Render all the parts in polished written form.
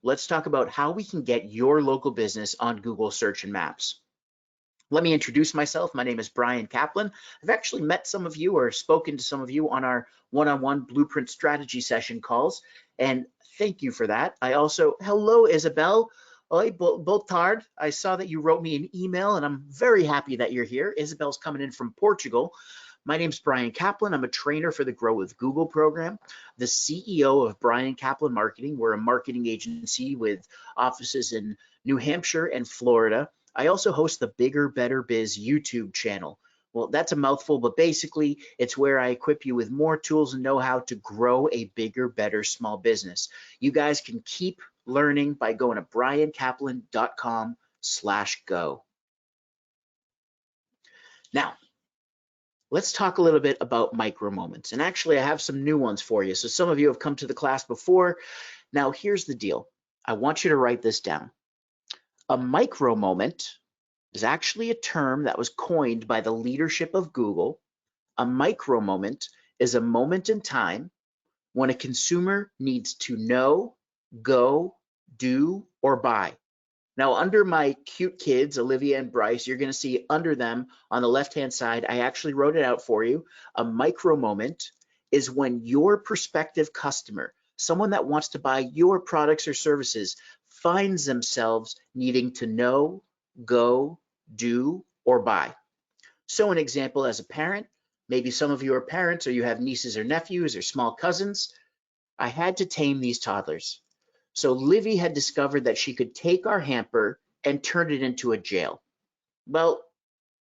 let's talk about how we can get your local business on Google Search and Maps. Let me introduce myself. My name is Brian Kaplan. I've actually met some of you or spoken to some of you on our one-on-one blueprint strategy session calls, and thank you for that. I also, hello, Isabel. Oi, Boltard. I saw that you wrote me an email, and I'm very happy that you're here. Isabel's coming in from Portugal. My name's Brian Kaplan. I'm a trainer for the Grow with Google program, the CEO of Brian Kaplan Marketing. We're a marketing agency with offices in New Hampshire and Florida. I also host the Bigger Better Biz YouTube channel. Well, that's a mouthful, but basically it's where I equip you with more tools and know-how to grow a bigger, better small business. You guys can keep learning by going to briankaplan.com/go. Now, let's talk a little bit about micro moments. And actually, I have some new ones for you. So some of you have come to the class before. Now, here's the deal. I want you to write this down. A micro moment is actually a term that was coined by the leadership of Google. A micro moment is a moment in time when a consumer needs to know, go, do, or buy. Now, under my cute kids, Olivia and Bryce, you're going to see under them on the left-hand side, I actually wrote it out for you. A micro moment is when your prospective customer, someone that wants to buy your products or services, finds themselves needing to know, go, do, or buy. So an example as a parent, maybe some of you are parents or you have nieces or nephews or small cousins. I had to tame these toddlers. So Livy had discovered that she could take our hamper and turn it into a jail. Well,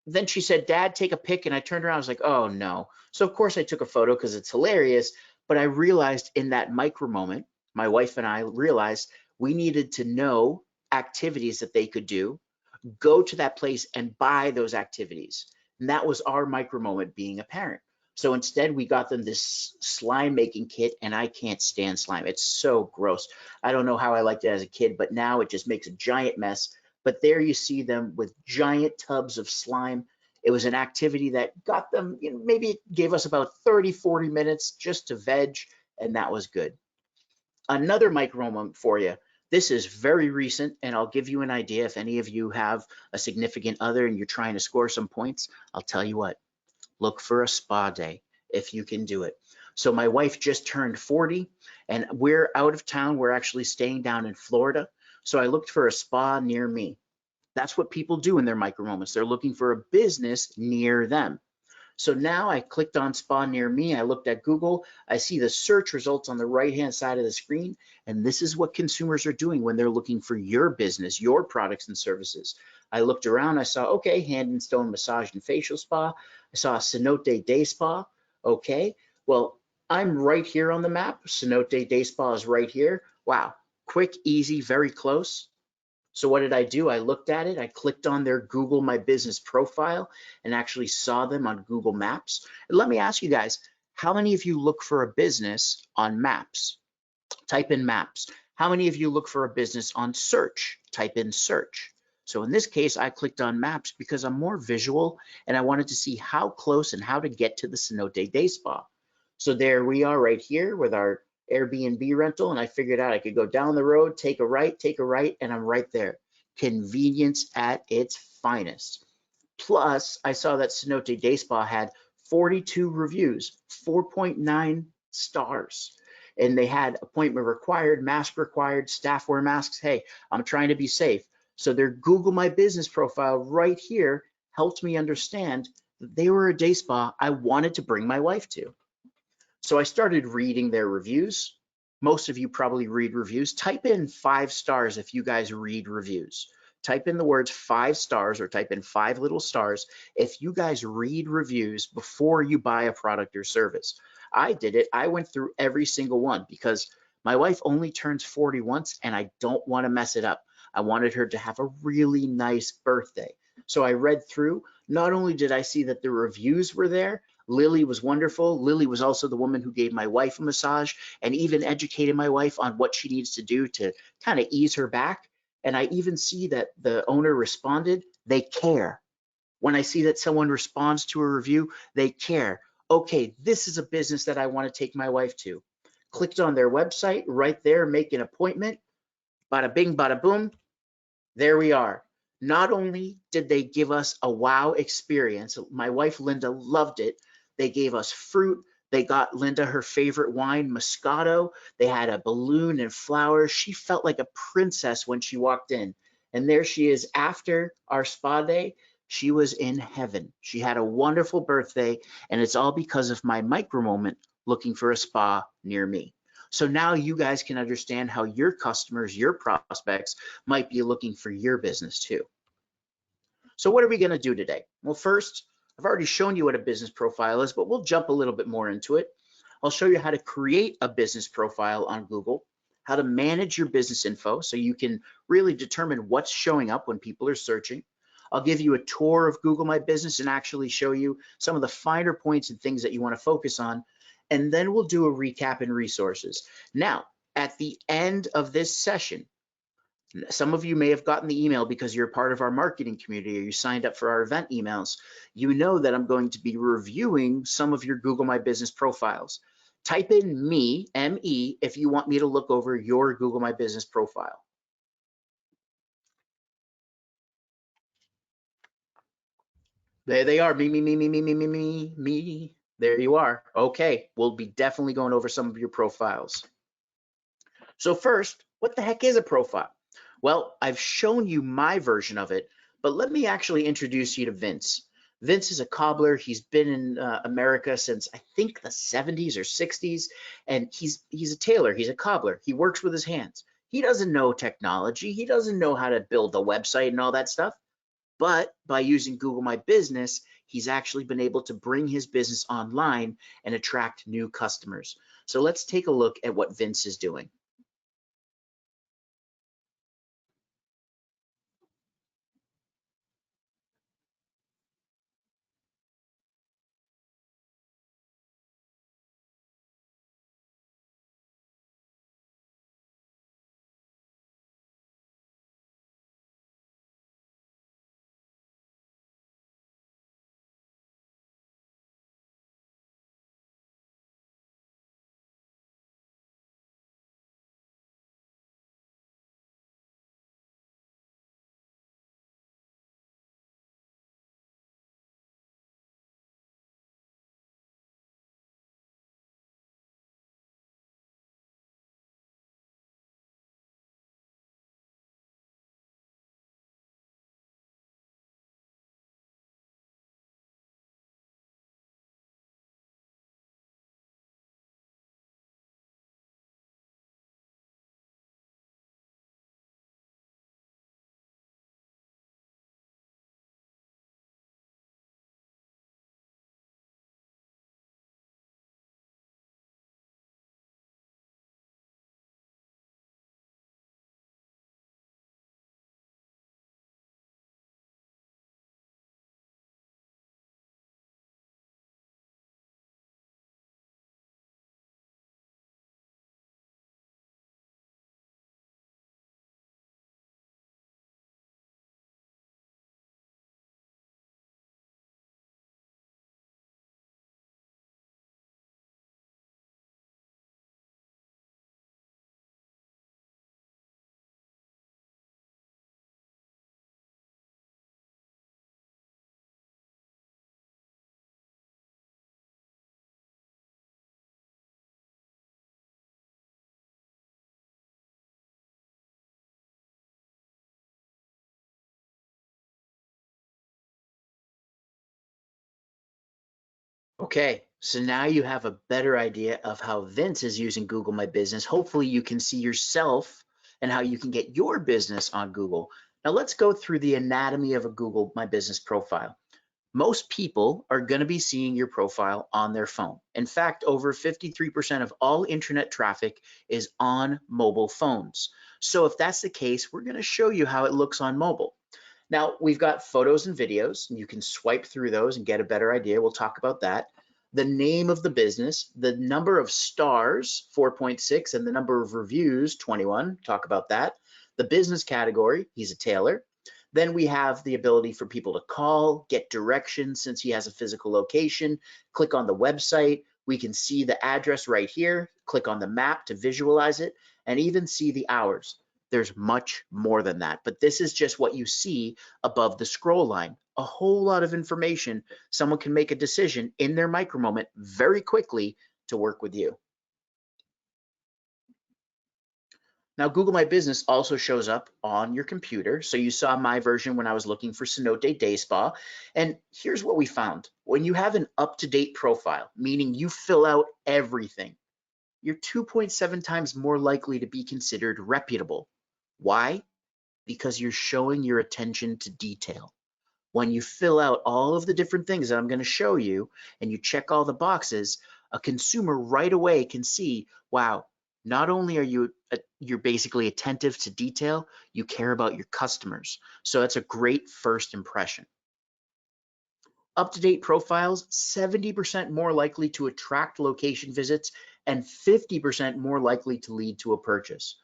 then she said, Dad, take a pic. And I turned around, I was like, oh no. So of course I took a photo because it's hilarious. But I realized in that micro moment, my wife and I realized we needed to know activities that they could do, go to that place and buy those activities. And that was our micro moment being a parent. So instead, we got them this slime making kit, and I can't stand slime. It's so gross. I don't know how I liked it as a kid, but now it just makes a giant mess. But there you see them with giant tubs of slime. It was an activity that got them, maybe it gave us about 30, 40 minutes just to veg, and that was good. Another micro moment for you. This is very recent, and I'll give you an idea. If any of you have a significant other and you're trying to score some points, I'll tell you what. Look for a spa day if you can do it. So my wife just turned 40 and we're out of town. We're actually staying down in Florida. So I looked for a spa near me. That's what people do in their micro moments. They're looking for a business near them. So now I clicked on spa near me. I looked at Google. I see the search results on the right-hand side of the screen. And this is what consumers are doing when they're looking for your business, your products and services. I looked around, I saw, okay, Hand and Stone Massage and Facial Spa. I saw Cenote Day Spa. Okay, well, I'm right here on the map. Cenote Day Spa is right here. Wow, quick, easy, very close. So what did I do? I looked at it, I clicked on their Google My Business profile and actually saw them on Google Maps. And let me ask you guys, how many of you look for a business on Maps? Type in Maps. How many of you look for a business on Search? Type in Search. So in this case, I clicked on Maps because I'm more visual and I wanted to see how close and how to get to the Cenote Day Spa. So there we are right here with our Airbnb rental, and I figured out I could go down the road, take a right, and I'm right there. Convenience at its finest. Plus, I saw that Cenote Day Spa had 42 reviews, 4.9 stars. And they had appointment required, mask required, staff wear masks. Hey, I'm trying to be safe. So their Google My Business profile right here helped me understand that they were a day spa I wanted to bring my wife to. So I started reading their reviews. Most of you probably read reviews. Type in 5 stars if you guys read reviews. Type in the words 5 stars or type in 5 little stars if you guys read reviews before you buy a product or service. I did it. I went through every single one because my wife only turns 40 once and I don't want to mess it up. I wanted her to have a really nice birthday. So I read through. Not only did I see that the reviews were there, Lily was wonderful. Lily was also the woman who gave my wife a massage and even educated my wife on what she needs to do to kind of ease her back. And I even see that the owner responded. They care. When I see that someone responds to a review, they care. Okay, this is a business that I want to take my wife to. Clicked on their website right there, make an appointment. Bada bing, bada boom. There we are. Not only did they give us a wow experience, my wife Linda loved it. They gave us fruit. They got Linda her favorite wine, Moscato. They had a balloon and flowers. She felt like a princess when she walked in. And there she is after our spa day. She was in heaven. She had a wonderful birthday, and it's all because of my micro moment looking for a spa near me. So now you guys can understand how your customers, your prospects might be looking for your business too. So what are we going to do today? Well, first, I've already shown you what a business profile is, but we'll jump a little bit more into it. I'll show you how to create a business profile on Google, how to manage your business info so you can really determine what's showing up when people are searching. I'll give you a tour of Google My Business and actually show you some of the finer points and things that you want to focus on. And then we'll do a recap and resources. Now, at the end of this session, some of you may have gotten the email because you're part of our marketing community or you signed up for our event emails. You know that I'm going to be reviewing some of your Google My Business profiles. Type in me, M-E, if you want me to look over your Google My Business profile. There they are, me. There you are. Okay, we'll be definitely going over some of your profiles. So first, what the heck is a profile? Well, I've shown you my version of it, but let me actually introduce you to Vince. Vince is a cobbler. He's been in America since I think the 70s or 60s, and he's a tailor. He's a cobbler. He works with his hands. He doesn't know technology. He doesn't know how to build a website and all that stuff. But by using Google My Business, he's actually been able to bring his business online and attract new customers. So let's take a look at what Vince is doing. Okay, so now you have a better idea of how Vince is using Google My Business. Hopefully you can see yourself and how you can get your business on Google. Now let's go through the anatomy of a Google My Business profile. Most people are going to be seeing your profile on their phone. In fact, over 53% of all internet traffic is on mobile phones. So if that's the case, we're going to show you how it looks on mobile. Now, we've got photos and videos, and you can swipe through those and get a better idea. We'll talk about that. The name of the business, the number of stars, 4.6, and the number of reviews, 21. Talk about that. The business category, he's a tailor. Then we have the ability for people to call, get directions since he has a physical location, click on the website. We can see the address right here, click on the map to visualize it, and even see the hours. There's much more than that, but this is just what you see above the scroll line. A whole lot of information. Someone can make a decision in their micro moment very quickly to work with you. Now, Google My Business also shows up on your computer. So you saw my version when I was looking for Cenote Day Spa. And here's what we found. When you have an up-to-date profile, meaning you fill out everything, you're 2.7 times more likely to be considered reputable. Why? Because you're showing your attention to detail. When you fill out all of the different things that I'm going to show you and you check all the boxes, a consumer right away can see, wow, not only are you're basically attentive to detail, you care about your customers. So that's a great first impression. Up-to-date profiles, 70% more likely to attract location visits and 50% more likely to lead to a purchase.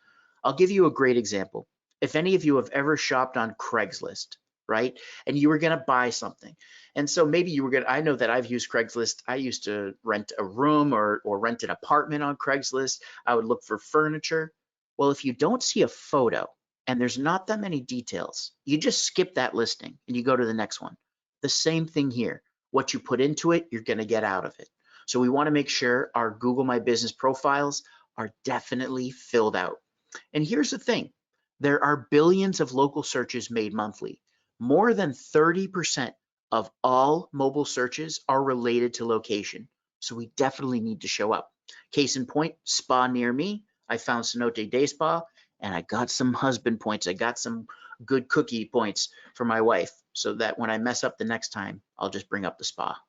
I'll give you a great example. If any of you have ever shopped on Craigslist, right? And you were going to buy something. And so maybe you were going to, I know that I've used Craigslist. I used to rent a room or rent an apartment on Craigslist. I would look for furniture. Well, if you don't see a photo and there's not that many details, you just skip that listing and you go to the next one. The same thing here. What you put into it, you're going to get out of it. So we want to make sure our Google My Business profiles are definitely filled out. And here's the thing. There are billions of local searches made monthly. More than 30% of all mobile searches are related to location. So we definitely need to show up. Case in point, spa near me. I found Cenote Day Spa and I got some husband points. I got some good cookie points for my wife so that when I mess up the next time, I'll just bring up the spa.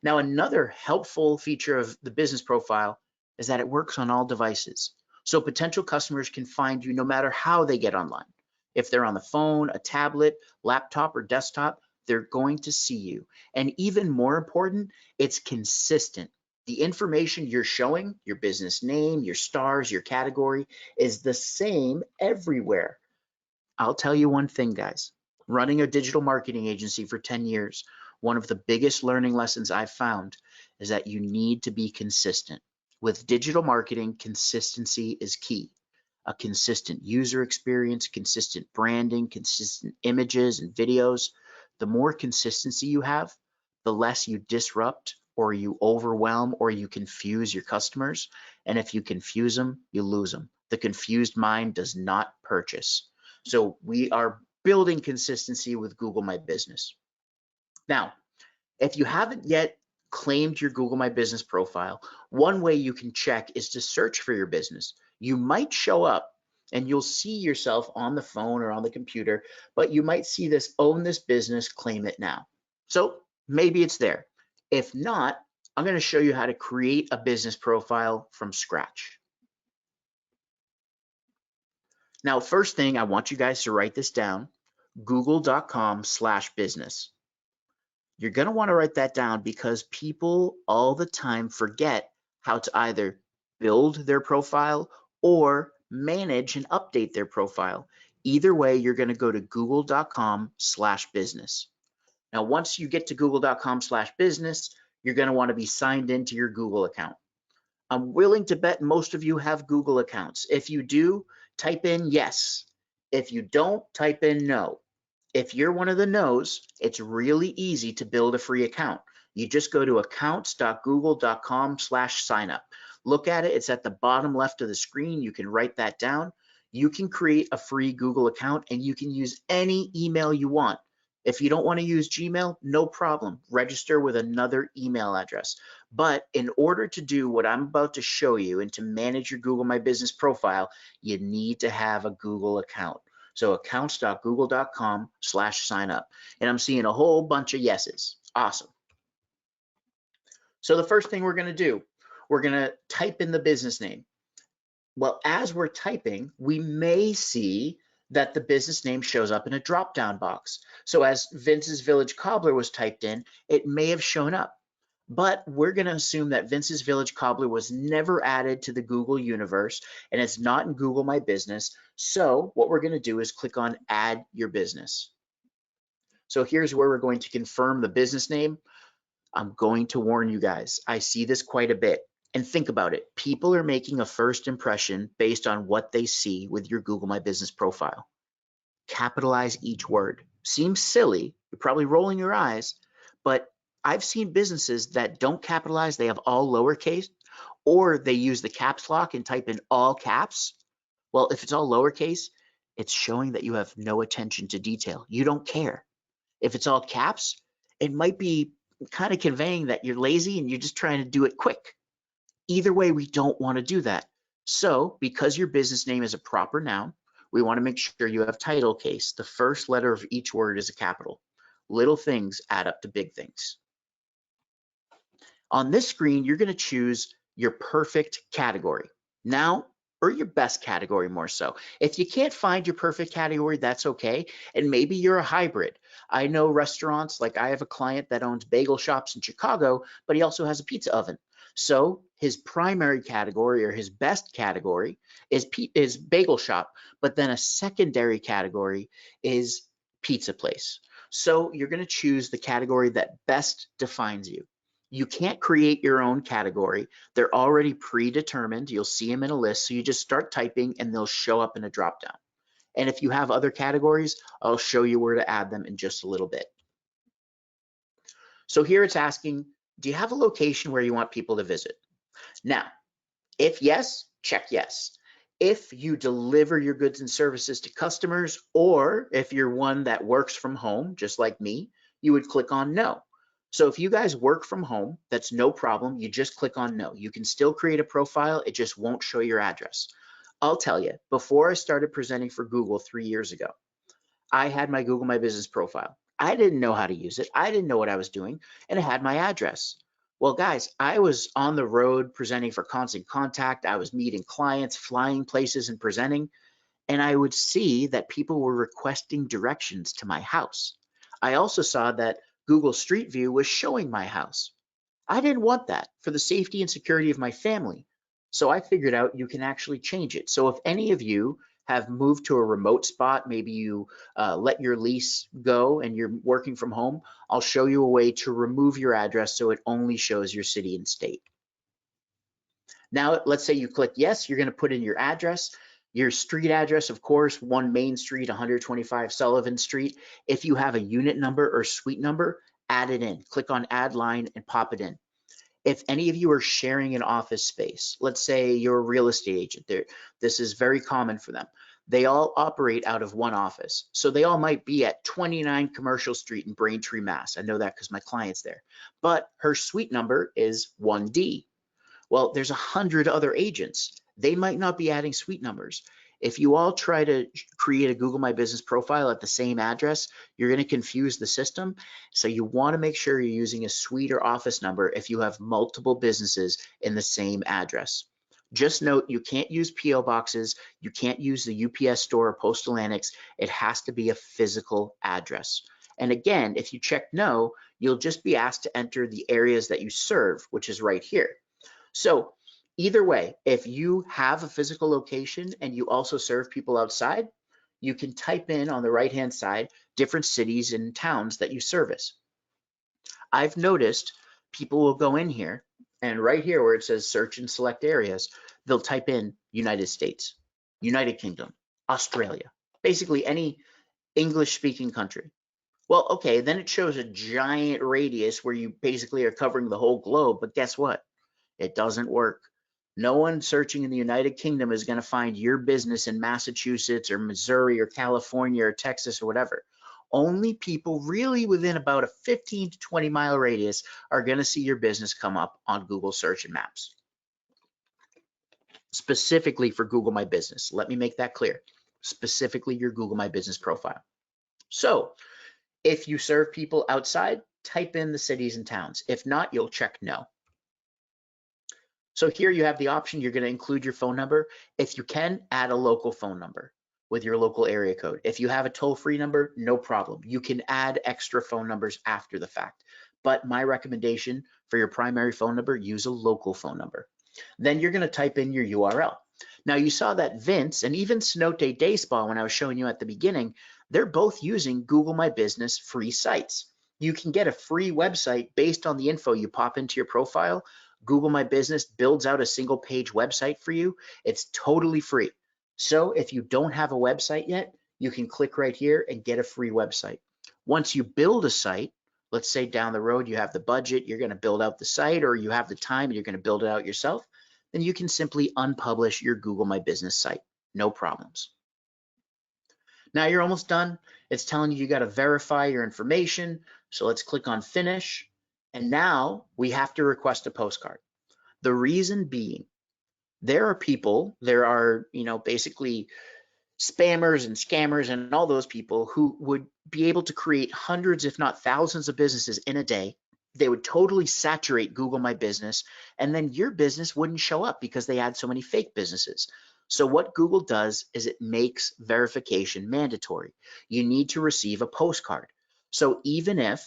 Now, another helpful feature of the business profile is that it works on all devices. So potential customers can find you no matter how they get online. If they're on the phone, a tablet, laptop, or desktop, they're going to see you. And even more important, it's consistent. The information you're showing, your business name, your stars, your category, is the same everywhere. I'll tell you one thing, guys. Running a digital marketing agency for 10 years, one of the biggest learning lessons I've found is that you need to be consistent. With digital marketing, consistency is key. A consistent user experience, consistent branding, consistent images and videos. The more consistency you have, the less you disrupt or you overwhelm or you confuse your customers. And if you confuse them, you lose them. The confused mind does not purchase. So we are building consistency with Google My Business. Now, if you haven't yet claimed your Google My Business profile, one way you can check is to search for your business. You might show up and you'll see yourself on the phone or on the computer, but you might see this own this business, claim it now. So maybe it's there. If not, I'm going to show you how to create a business profile from scratch. Now, first thing, I want you guys to write this down, google.com/business. You're going to want to write that down because people all the time forget how to either build their profile or manage and update their profile. Either way, you're going to go to google.com/business. Now, once you get to google.com/business, you're going to want to be signed into your Google account. I'm willing to bet most of you have Google accounts. If you do, type in yes. If you don't, type in no. If you're one of the no's, it's really easy to build a free account. You just go to accounts.google.com/signup. Look at it, it's at the bottom left of the screen. You can write that down. You can create a free Google account and you can use any email you want. If you don't want to use Gmail, no problem. Register with another email address. But in order to do what I'm about to show you and to manage your Google My Business profile, you need to have a Google account. So accounts.google.com/signup. And I'm seeing a whole bunch of yeses. Awesome. So the first thing we're going to do, we're going to type in the business name. Well, as we're typing, we may see that the business name shows up in a drop-down box. So as Vince's Village Cobbler was typed in, it may have shown up. But we're going to assume that Vince's Village Cobbler was never added to the Google universe and it's not in Google My Business. So what we're going to do is click on Add Your Business. So here's where we're going to confirm the business name. I'm going to warn you guys, I see this quite a bit. And think about it. People are making a first impression based on what they see with your Google My Business profile. Capitalize each word. Seems silly. You're probably rolling your eyes, but I've seen businesses that don't capitalize. They have all lowercase, or they use the caps lock and type in all caps. Well, if it's all lowercase, it's showing that you have no attention to detail. You don't care. If it's all caps, it might be kind of conveying that you're lazy and you're just trying to do it quick. Either way, we don't want to do that. So because your business name is a proper noun, we want to make sure you have title case. The first letter of each word is a capital. Little things add up to big things. On this screen, you're going to choose your perfect category now, or your best category more so. If you can't find your perfect category, that's okay. And maybe you're a hybrid. I know restaurants, like I have a client that owns bagel shops in Chicago, but he also has a pizza oven. So his primary category or his best category is bagel shop, but then a secondary category is pizza place. So you're going to choose the category that best defines you. You can't create your own category. They're already predetermined. You'll see them in a list. So you just start typing and they'll show up in a dropdown. And if you have other categories, I'll show you where to add them in just a little bit. So here it's asking, do you have a location where you want people to visit? Now, if yes, check yes. If you deliver your goods and services to customers, or if you're one that works from home, just like me, you would click on no. So if you guys work from home, that's no problem. You just click on no. You can still create a profile. It just won't show your address. I'll tell you, before I started presenting for Google 3 years ago, I had my Google My Business profile. I didn't know how to use it. I didn't know what I was doing, and it had my address. Well, guys, I was on the road presenting for Constant Contact. I was meeting clients, flying places and presenting, and I would see that people were requesting directions to my house. I also saw that Google Street View was showing my house. I didn't want that for the safety and security of my family. So I figured out you can actually change it. So if any of you have moved to a remote spot, maybe you let your lease go and you're working from home, I'll show you a way to remove your address so it only shows your city and state. Now, let's say you click yes, you're going to put in your address, your street address, of course, 1 Main Street, 125 Sullivan Street. If you have a unit number or suite number, add it in. Click on add line and pop it in. If any of you are sharing an office space, let's say you're a real estate agent, this is very common for them. They all operate out of one office. So they all might be at 29 Commercial Street in Braintree, Mass. I know that because my client's there. But her suite number is 1D. Well, there's 100 other agents. They might not be adding suite numbers. If you all try to create a Google My Business profile at the same address, you're going to confuse the system. So you want to make sure you're using a suite or office number if you have multiple businesses in the same address. Just note, you can't use PO boxes. You can't use the UPS store or postal annex. It has to be a physical address. And again, if you check no, you'll just be asked to enter the areas that you serve, which is right here. So either way, if you have a physical location and you also serve people outside, you can type in on the right-hand side different cities and towns that you service. I've noticed people will go in here and right here where it says search and select areas, they'll type in United States, United Kingdom, Australia, basically any English-speaking country. Well, okay, then it shows a giant radius where you basically are covering the whole globe, but guess what? It doesn't work. No one searching in the United Kingdom is going to find your business in Massachusetts or Missouri or California or Texas or whatever. Only people really within about a 15 to 20 mile radius are going to see your business come up on Google Search and Maps. Specifically for Google My Business. Let me make that clear. Specifically your Google My Business profile. So if you serve people outside, type in the cities and towns. If not, you'll check no. So here you have the option, you're going to include your phone number. If you can, add a local phone number with your local area code. If you have a toll-free number, no problem. You can add extra phone numbers after the fact. But my recommendation for your primary phone number, use a local phone number. Then you're going to type in your URL. Now you saw that Vince and even Cenote Day Spa, when I was showing you at the beginning, they're both using Google My Business free sites. You can get a free website based on the info you pop into your profile. Google My Business builds out a single page website for you. It's totally free. So if you don't have a website yet, you can click right here and get a free website. Once you build a site, let's say down the road you have the budget, you're going to build out the site, or you have the time and you're going to build it out yourself, then you can simply unpublish your Google My Business site. No problems. Now you're almost done. It's telling you got to verify your information. So let's click on finish. And now we have to request a postcard. The reason being, there are, basically spammers and scammers and all those people who would be able to create hundreds, if not thousands of businesses in a day. They would totally saturate Google My Business, and then your business wouldn't show up because they had so many fake businesses. So what Google does is it makes verification mandatory. You need to receive a postcard. So even if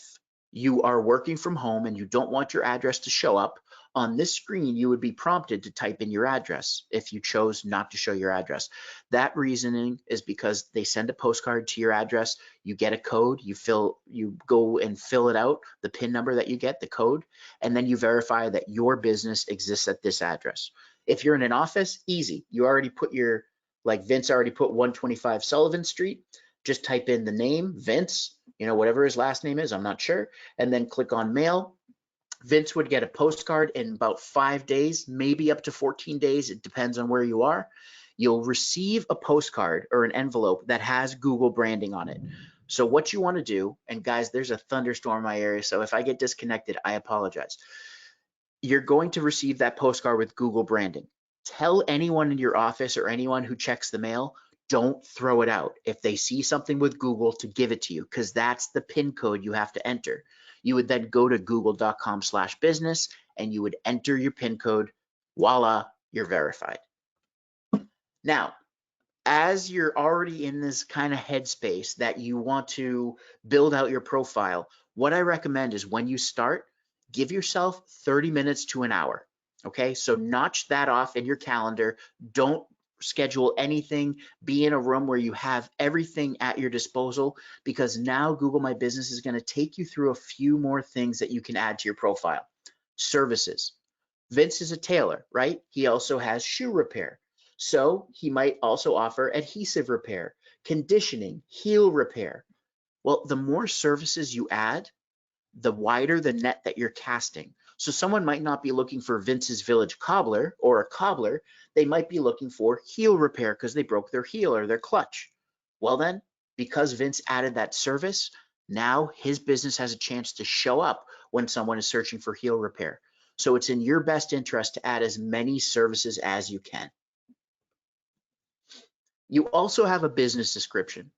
you are working from home and you don't want your address to show up, on this screen, you would be prompted to type in your address if you chose not to show your address. That reasoning is because they send a postcard to your address, you get a code, you go and fill it out, the PIN number that you get, the code, and then you verify that your business exists at this address. If you're in an office, easy. You already put like Vince already put 125 Sullivan Street, just type in the name, Vince, whatever his last name is, I'm not sure, and then click on mail. Vince would get a postcard in about 5 days, maybe up to 14 days. It depends on where you are. You'll receive a postcard or an envelope that has Google branding on it. So what you want to do, and guys, there's a thunderstorm in my area, so if I get disconnected, I apologize. You're going to receive that postcard with Google branding. Tell anyone in your office or anyone who checks the mail, don't throw it out. If they see something with Google, to give it to you, because that's the PIN code you have to enter. You would then go to google.com/business and you would enter your PIN code. Voila, you're verified. Now, as you're already in this kind of headspace that you want to build out your profile, what I recommend is when you start, give yourself 30 minutes to an hour. Okay, so notch that off in your calendar. Don't schedule anything. Be in a room where you have everything at your disposal, because now Google My Business is going to take you through a few more things that you can add to your profile. Services. Vince is a tailor, right? He also has shoe repair. So he might also offer adhesive repair, conditioning, heel repair. Well, the more services you add, the wider the net that you're casting. So someone might not be looking for Vince's Village Cobbler or a cobbler. They might be looking for heel repair because they broke their heel or their clutch. Well then, because Vince added that service, now his business has a chance to show up when someone is searching for heel repair. So it's in your best interest to add as many services as you can. You also have a business description.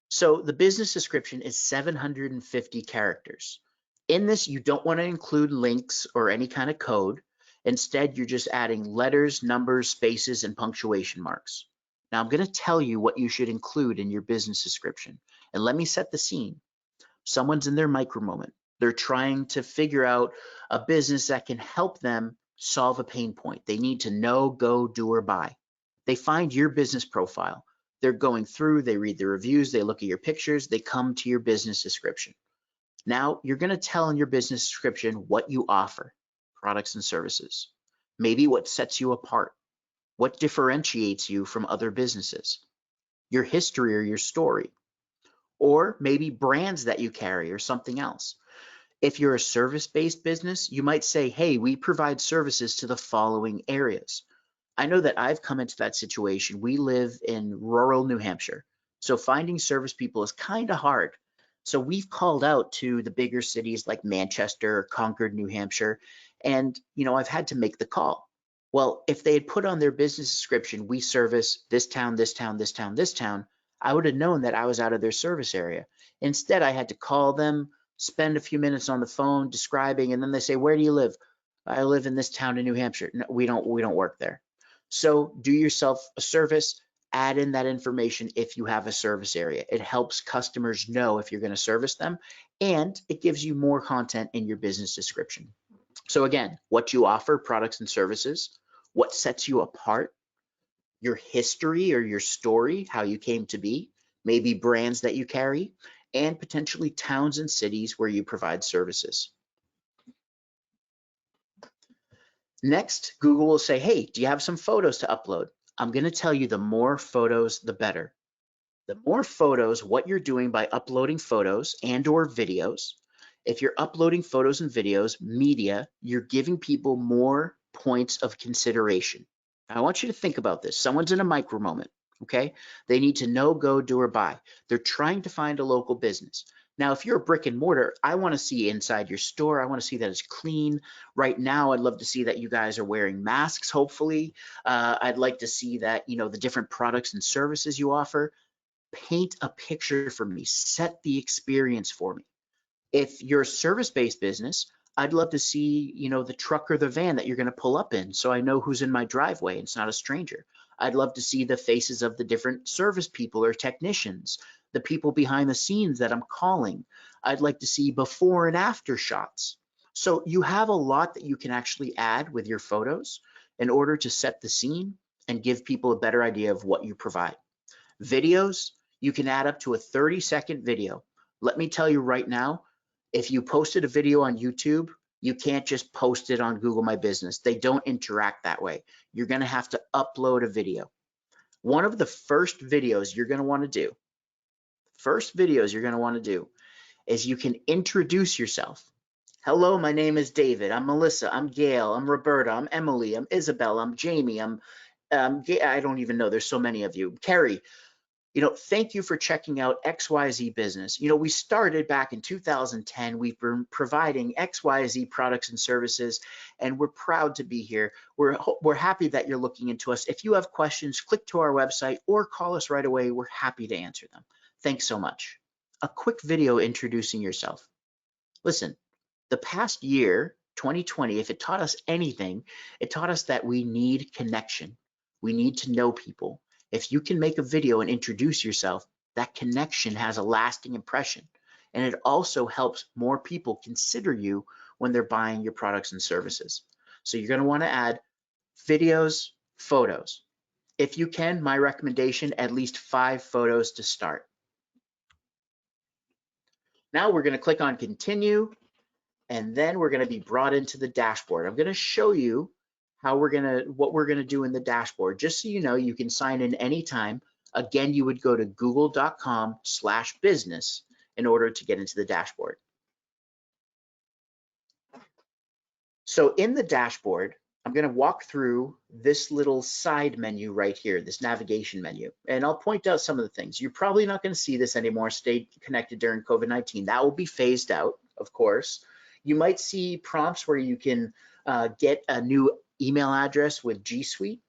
So the business description is 750 characters. In this, you don't want to include links or any kind of code. Instead, you're just adding letters, numbers, spaces, and punctuation marks. Now, I'm going to tell you what you should include in your business description. And let me set the scene. Someone's in their micro moment. They're trying to figure out a business that can help them solve a pain point. They need to know, go, do, or buy. They find your business profile. They're going through, they read the reviews, they look at your pictures, they come to your business description. Now you're going to tell in your business description what you offer, products and services, maybe what sets you apart, what differentiates you from other businesses, your history or your story, or maybe brands that you carry or something else. If you're a service-based business, you might say, hey, we provide services to the following areas. I know that I've come into that situation. We live in rural New Hampshire, so finding service people is kind of hard. So we've called out to the bigger cities like Manchester, Concord, New Hampshire, and I've had to make the call. Well, if they had put on their business description, we service this town, this town, this town, this town, I would have known that I was out of their service area. Instead, I had to call them, spend a few minutes on the phone describing, and then they say, where do you live? I live in this town in New Hampshire. No, we don't work there. So do yourself a service, add in that information if you have a service area. It helps customers know if you're going to service them, and it gives you more content in your business description. So again, what you offer, products and services, what sets you apart, your history or your story, how you came to be, maybe brands that you carry, and potentially towns and cities where you provide services. Next, Google will say, hey, do you have some photos to upload? I'm going to tell you the more photos, the better. The more photos, what you're doing by uploading photos and or videos. If you're uploading photos and videos, media, you're giving people more points of consideration. I want you to think about this. Someone's in a micro moment, okay? They need to know, go, do, or buy. They're trying to find a local business. Now, if you're a brick and mortar, I want to see inside your store. I want to see that it's clean. Right now, I'd love to see that you guys are wearing masks, hopefully. I'd like to see that, you know, the different products and services you offer. Paint a picture for me, set the experience for me. If you're a service-based business, I'd love to see, you know, the truck or the van that you're going to pull up in so I know who's in my driveway and it's not a stranger. I'd love to see the faces of the different service people or technicians, the people behind the scenes that I'm calling. I'd like to see before and after shots. So you have a lot that you can actually add with your photos in order to set the scene and give people a better idea of what you provide. Videos, you can add up to a 30-second video. Let me tell you right now, if you posted a video on YouTube, you can't just post it on Google My Business. They don't interact that way. You're going to have to upload a video. One of the first videos you're going to want to do, is you can introduce yourself. Hello, my name is David. I'm Melissa. I'm Gail. I'm Roberta. I'm Emily. I'm Isabel. I'm Jamie. I don't even know. There's so many of you. Carrie. You know, thank you for checking out XYZ Business. You know, we started back in 2010. We've been providing XYZ products and services, and we're proud to be here. We're happy that you're looking into us. If you have questions, click to our website or call us right away. We're happy to answer them. Thanks so much. A quick video introducing yourself. Listen, the past year, 2020, if it taught us anything, it taught us that we need connection. We need to know people. If you can make a video and introduce yourself, that connection has a lasting impression. And it also helps more people consider you when they're buying your products and services. So you're going to want to add videos, photos. If you can, my recommendation, at least 5 photos to start. Now we're going to click on continue, and then we're going to be brought into the dashboard. I'm going to show you what we're going to do in the dashboard. Just so you know, you can sign in anytime. Again, you would go to google.com/business in order to get into the dashboard. So in the dashboard, I'm going to walk through this little side menu right here, this navigation menu, and I'll point out some of the things. You're probably not going to see this anymore. Stay connected during COVID-19. That will be phased out, of course. You might see prompts where you can get a new email address with G Suite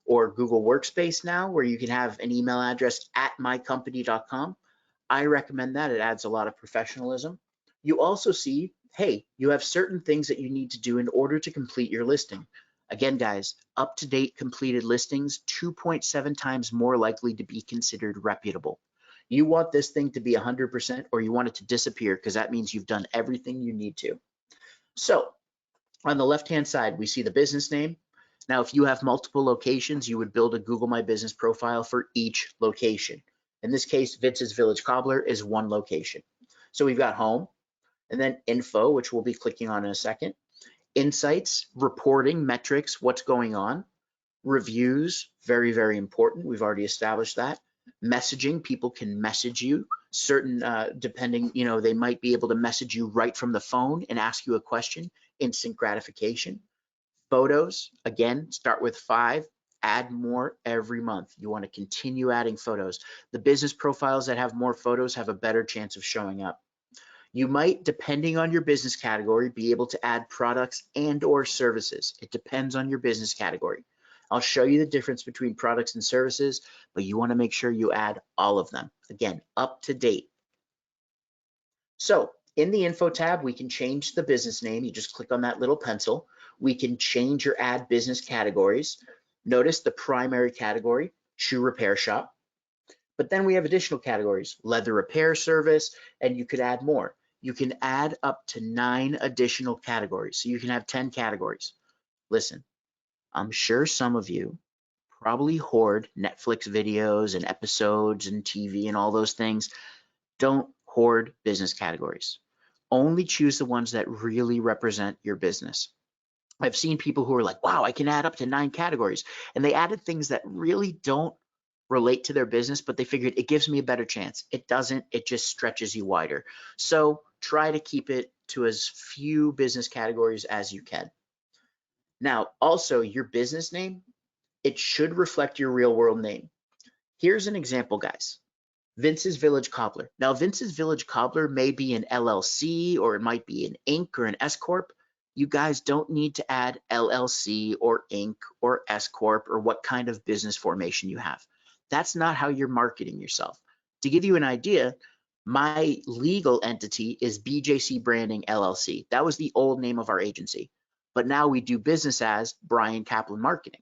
or Google Workspace now, where you can have an email address at mycompany.com. I recommend that. It adds a lot of professionalism. You also see, hey, you have certain things that you need to do in order to complete your listing. Again, guys, up-to-date completed listings, 2.7 times more likely to be considered reputable. You want this thing to be 100% or you want it to disappear, because that means you've done everything you need to. So on the left-hand side, we see the business name. Now, if you have multiple locations, you would build a Google My Business profile for each location. In this case, Vince's Village Cobbler is one location. So we've got home, and then info, which we'll be clicking on in a second. Insights, reporting, metrics, what's going on. Reviews, very, very important. We've already established that. Messaging, people can message you. Certain, depending, you know, they might be able to message you right from the phone and ask you a question. Instant gratification. Photos, again, start with 5, add more every month. You want to continue adding photos. The business profiles that have more photos have a better chance of showing up. You might, depending on your business category, be able to add products and or services. It depends on your business category. I'll show you the difference between products and services, but you want to make sure you add all of them. Again, up to date. So in the info tab, we can change the business name. You just click on that little pencil. We can change or add business categories. Notice the primary category, shoe repair shop. But then we have additional categories, leather repair service, and you could add more. You can add up to 9 additional categories. So you can have 10 categories. Listen, I'm sure some of you probably hoard Netflix videos and episodes and TV and all those things. Don't hoard business categories. Only choose the ones that really represent your business. I've seen people who are like, wow, I can add up to 9 categories. And they added things that really don't relate to their business, but they figured it gives me a better chance. It doesn't, it just stretches you wider. So try to keep it to as few business categories as you can. Now, also your business name, it should reflect your real world name. Here's an example, guys. Vince's Village Cobbler. Now, Vince's Village Cobbler may be an LLC, or it might be an Inc. or an S Corp. You guys don't need to add LLC or Inc. or S Corp or what kind of business formation you have. That's not how you're marketing yourself. To give you an idea, my legal entity is BJC Branding LLC. That was the old name of our agency. But now we do business as Brian Kaplan Marketing.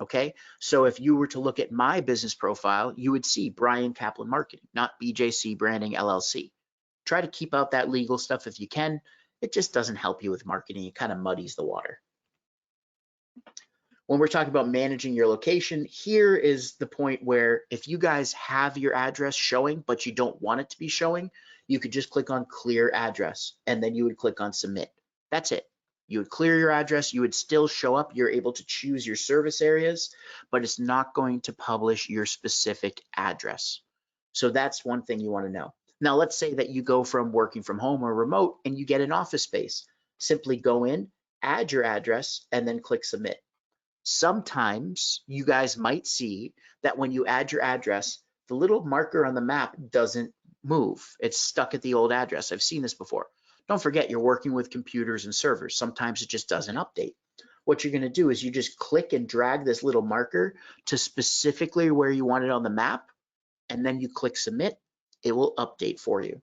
Okay, so if you were to look at my business profile, you would see Brian Kaplan Marketing, not BJC Branding LLC. Try to keep out that legal stuff if you can. It just doesn't help you with marketing. It kind of muddies the water. When we're talking about managing your location, here is the point where if you guys have your address showing, but you don't want it to be showing, you could just click on clear address, and then you would click on submit. That's it. You would clear your address, you would still show up, you're able to choose your service areas, but it's not going to publish your specific address. So that's one thing you want to know. Now, let's say that you go from working from home or remote and you get an office space. Simply go in, add your address, and then click submit. Sometimes you guys might see that when you add your address, the little marker on the map doesn't move. It's stuck at the old address. I've seen this before. Don't forget, you're working with computers and servers. Sometimes it just doesn't update. What you're going to do is you just click and drag this little marker to specifically where you want it on the map, and then you click submit. It will update for you.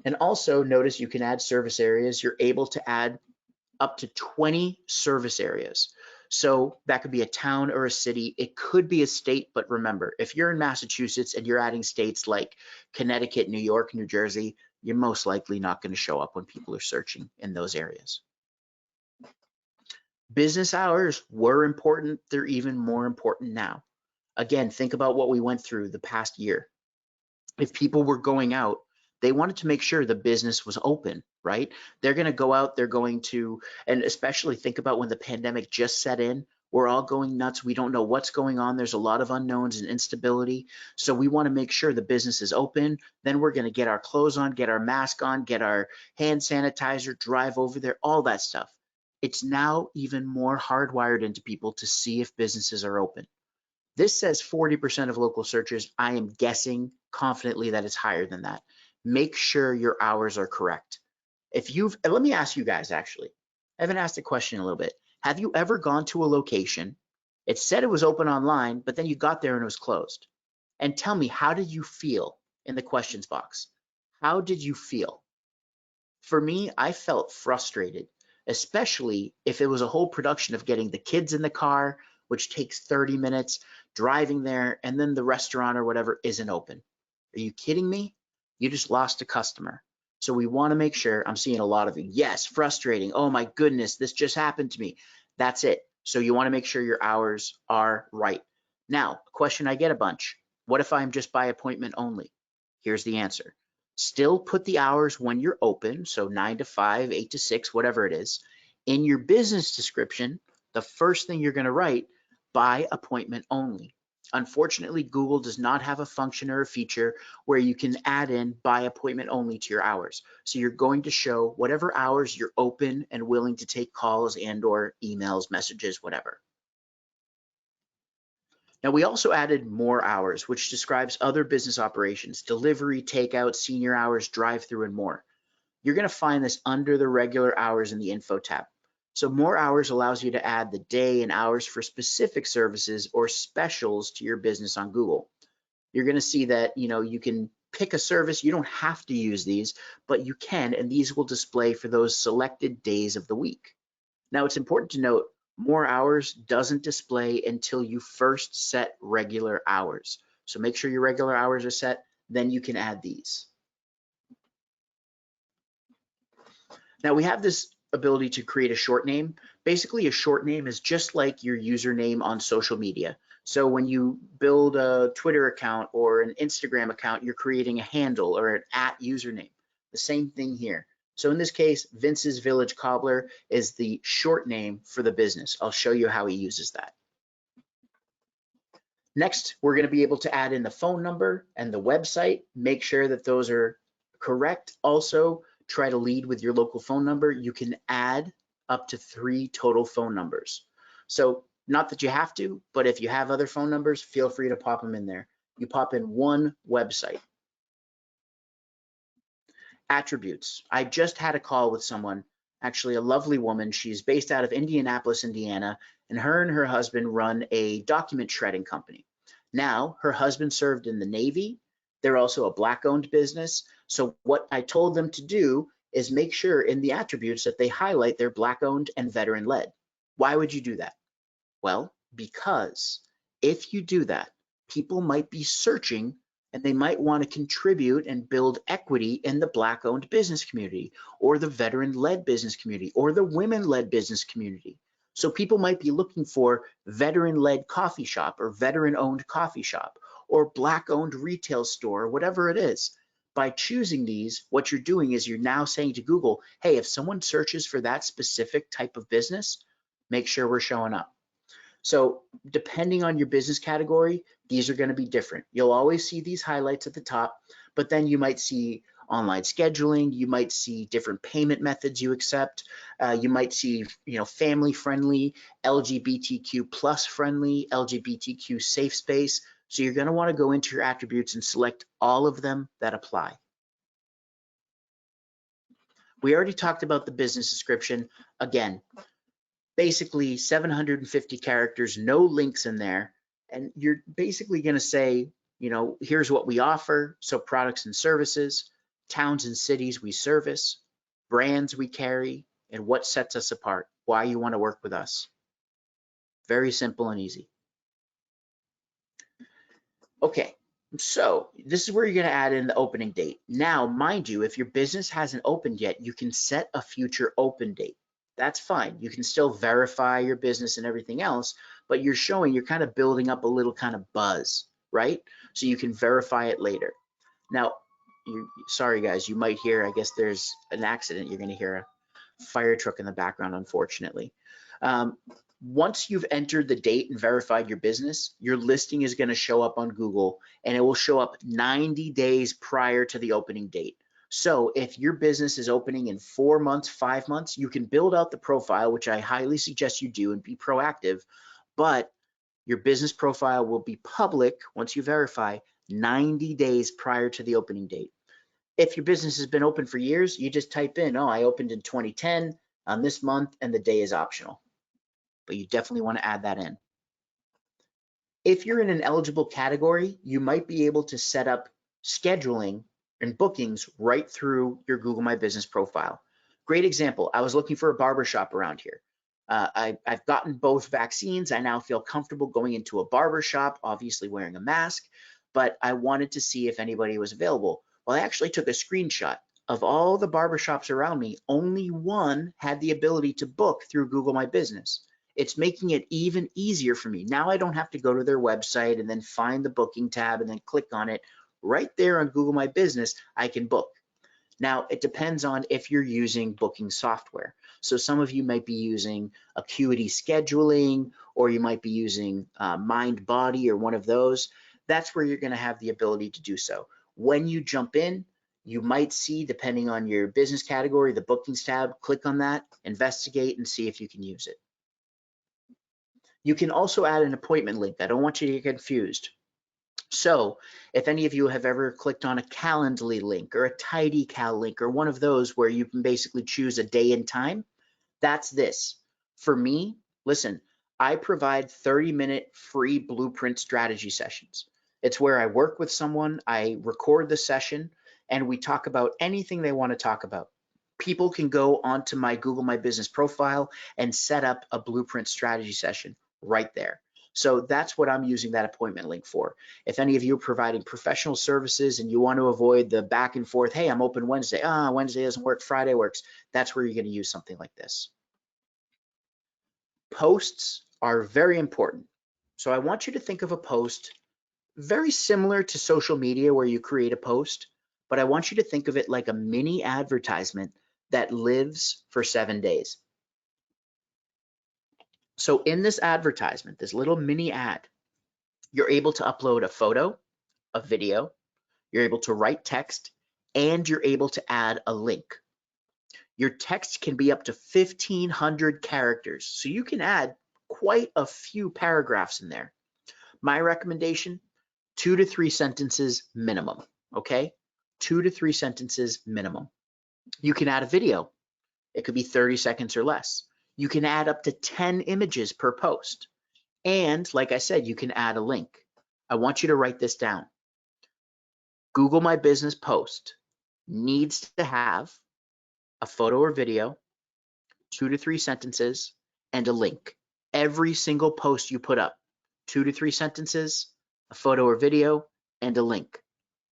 And also notice you can add service areas. You're able to add up to 20 service areas. So that could be a town or a city. It could be a state, but remember, if you're in Massachusetts and you're adding states like Connecticut, New York, New Jersey, you're most likely not going to show up when people are searching in those areas. Business hours were important. They're even more important now. Again, think about what we went through the past year. If people were going out, they wanted to make sure the business was open, right? They're going to go out, they're going to, and especially think about when the pandemic just set in, we're all going nuts. We don't know what's going on. There's a lot of unknowns and instability. So we want to make sure the business is open. Then we're going to get our clothes on, get our mask on, get our hand sanitizer, drive over there, all that stuff. It's now even more hardwired into people to see if businesses are open. This says 40% of local searches. I am guessing confidently that it's higher than that. Make sure your hours are correct. Let me ask you guys actually, I haven't asked a question in a little bit. Have you ever gone to a location, it said it was open online, but then you got there and it was closed? And tell me, how did you feel in the questions box? How did you feel? For me, I felt frustrated, especially if it was a whole production of getting the kids in the car, which takes 30 minutes, driving there, and then the restaurant or whatever isn't open. Are you kidding me? You just lost a customer. So we want to make sure, I'm seeing a lot of you, yes, frustrating. Oh my goodness, this just happened to me. That's it. So you want to make sure your hours are right. Now, a question I get a bunch. What if I'm just by appointment only? Here's the answer. Still put the hours when you're open, so 9 to 5, 8 to 6, whatever it is. In your business description, the first thing you're going to write, by appointment only. Unfortunately, Google does not have a function or a feature where you can add in by appointment only to your hours. So you're going to show whatever hours you're open and willing to take calls and or emails, messages, whatever. Now we also added more hours, which describes other business operations, delivery, takeout, senior hours, drive-through, and more. You're going to find this under the regular hours in the info tab. So more hours allows you to add the day and hours for specific services or specials to your business on Google. You're going to see that, you can pick a service. You don't have to use these, but you can, and these will display for those selected days of the week. Now, it's important to note, more hours doesn't display until you first set regular hours. So make sure your regular hours are set, then you can add these. Now we have this ability to create a short name. Basically, a short name is just like your username on social media. So when you build a Twitter account or an Instagram account, you're creating a handle or an @ username. The same thing here. So in this case, Vince's Village Cobbler is the short name for the business. I'll show you how he uses that. Next, we're going to be able to add in the phone number and the website. Make sure that those are correct. Also, try to lead with your local phone number. You can add up to 3 total phone numbers. So not that you have to, but if you have other phone numbers, feel free to pop them in there. You pop in 1 website. Attributes. I just had a call with someone, actually a lovely woman. She's based out of Indianapolis, Indiana, and her husband run a document shredding company. Now, her husband served in the Navy. They're also a Black-owned business. So what I told them to do is make sure in the attributes that they highlight they're Black-owned and veteran-led. Why would you do that? Well, because if you do that, people might be searching and they might want to contribute and build equity in the Black-owned business community or the veteran-led business community or the women-led business community. So people might be looking for veteran-led coffee shop or veteran-owned coffee shop or Black-owned retail store, whatever it is. By choosing these, what you're doing is you're now saying to Google, hey, if someone searches for that specific type of business, make sure we're showing up. So depending on your business category, these are going to be different. You'll always see these highlights at the top, but then you might see online scheduling, you might see different payment methods you accept, you might see, family friendly, LGBTQ plus friendly, LGBTQ safe space. So you're going to want to go into your attributes and select all of them that apply. We already talked about the business description. Again, basically 750 characters, no links in there. And you're basically going to say, here's what we offer. So products and services, towns and cities we service, brands we carry, and what sets us apart, why you want to work with us. Very simple and easy. Okay, so this is where you're going to add in the opening date. Now, mind you, if your business hasn't opened yet, you can set a future open date. That's fine. You can still verify your business and everything else, but you're kind of building up a little kind of buzz, right? So you can verify it later. Now, sorry guys, you might hear, I guess there's an accident. You're going to hear a fire truck in the background, unfortunately. Once you've entered the date and verified your business, your listing is going to show up on Google, and it will show up 90 days prior to the opening date. So if your business is opening in 4 months, 5 months, you can build out the profile, which I highly suggest you do, and be proactive, but your business profile will be public once you verify 90 days prior to the opening date. If your business has been open for years, you just type in, oh, I opened in 2010 on this month, and the day is optional. But you definitely want to add that in. If you're in an eligible category, you might be able to set up scheduling and bookings right through your Google My Business profile. Great example, I was looking for a barbershop around here. I've gotten both vaccines. I now feel comfortable going into a barbershop, obviously wearing a mask, but I wanted to see if anybody was available. Well, I actually took a screenshot. Of all the barbershops around me, only one had the ability to book through Google My Business. It's making it even easier for me. Now I don't have to go to their website and then find the booking tab and then click on it. Right there on Google My Business, I can book. Now, it depends on if you're using booking software. So some of you might be using Acuity Scheduling, or you might be using Mindbody or one of those. That's where you're going to have the ability to do so. When you jump in, you might see, depending on your business category, the bookings tab. Click on that, investigate, and see if you can use it. You can also add an appointment link. I don't want you to get confused. So if any of you have ever clicked on a Calendly link or a TidyCal link or one of those where you can basically choose a day and time, that's this. For me, listen, I provide 30-minute free blueprint strategy sessions. It's where I work with someone, I record the session, and we talk about anything they want to talk about. People can go onto my Google My Business profile and set up a blueprint strategy session right there. So that's what I'm using that appointment link for. If any of you are providing professional services and you want to avoid the back and forth, hey, I'm open Wednesday. Wednesday doesn't work, Friday works. That's where you're going to use something like this. Posts are very important. So I want you to think of a post very similar to social media where you create a post, but I want you to think of it like a mini advertisement that lives for 7 days. So in this advertisement, this little mini ad, you're able to upload a photo, a video, you're able to write text, and you're able to add a link. Your text can be up to 1,500 characters, so you can add quite a few paragraphs in there. My recommendation, 2 to 3 sentences minimum, okay? 2 to 3 sentences minimum. You can add a video. It could be 30 seconds or less. You can add up to 10 images per post. And like I said, you can add a link. I want you to write this down. Google My Business post needs to have a photo or video, 2 to 3 sentences, and a link. Every single post you put up, 2 to 3 sentences, a photo or video, and a link,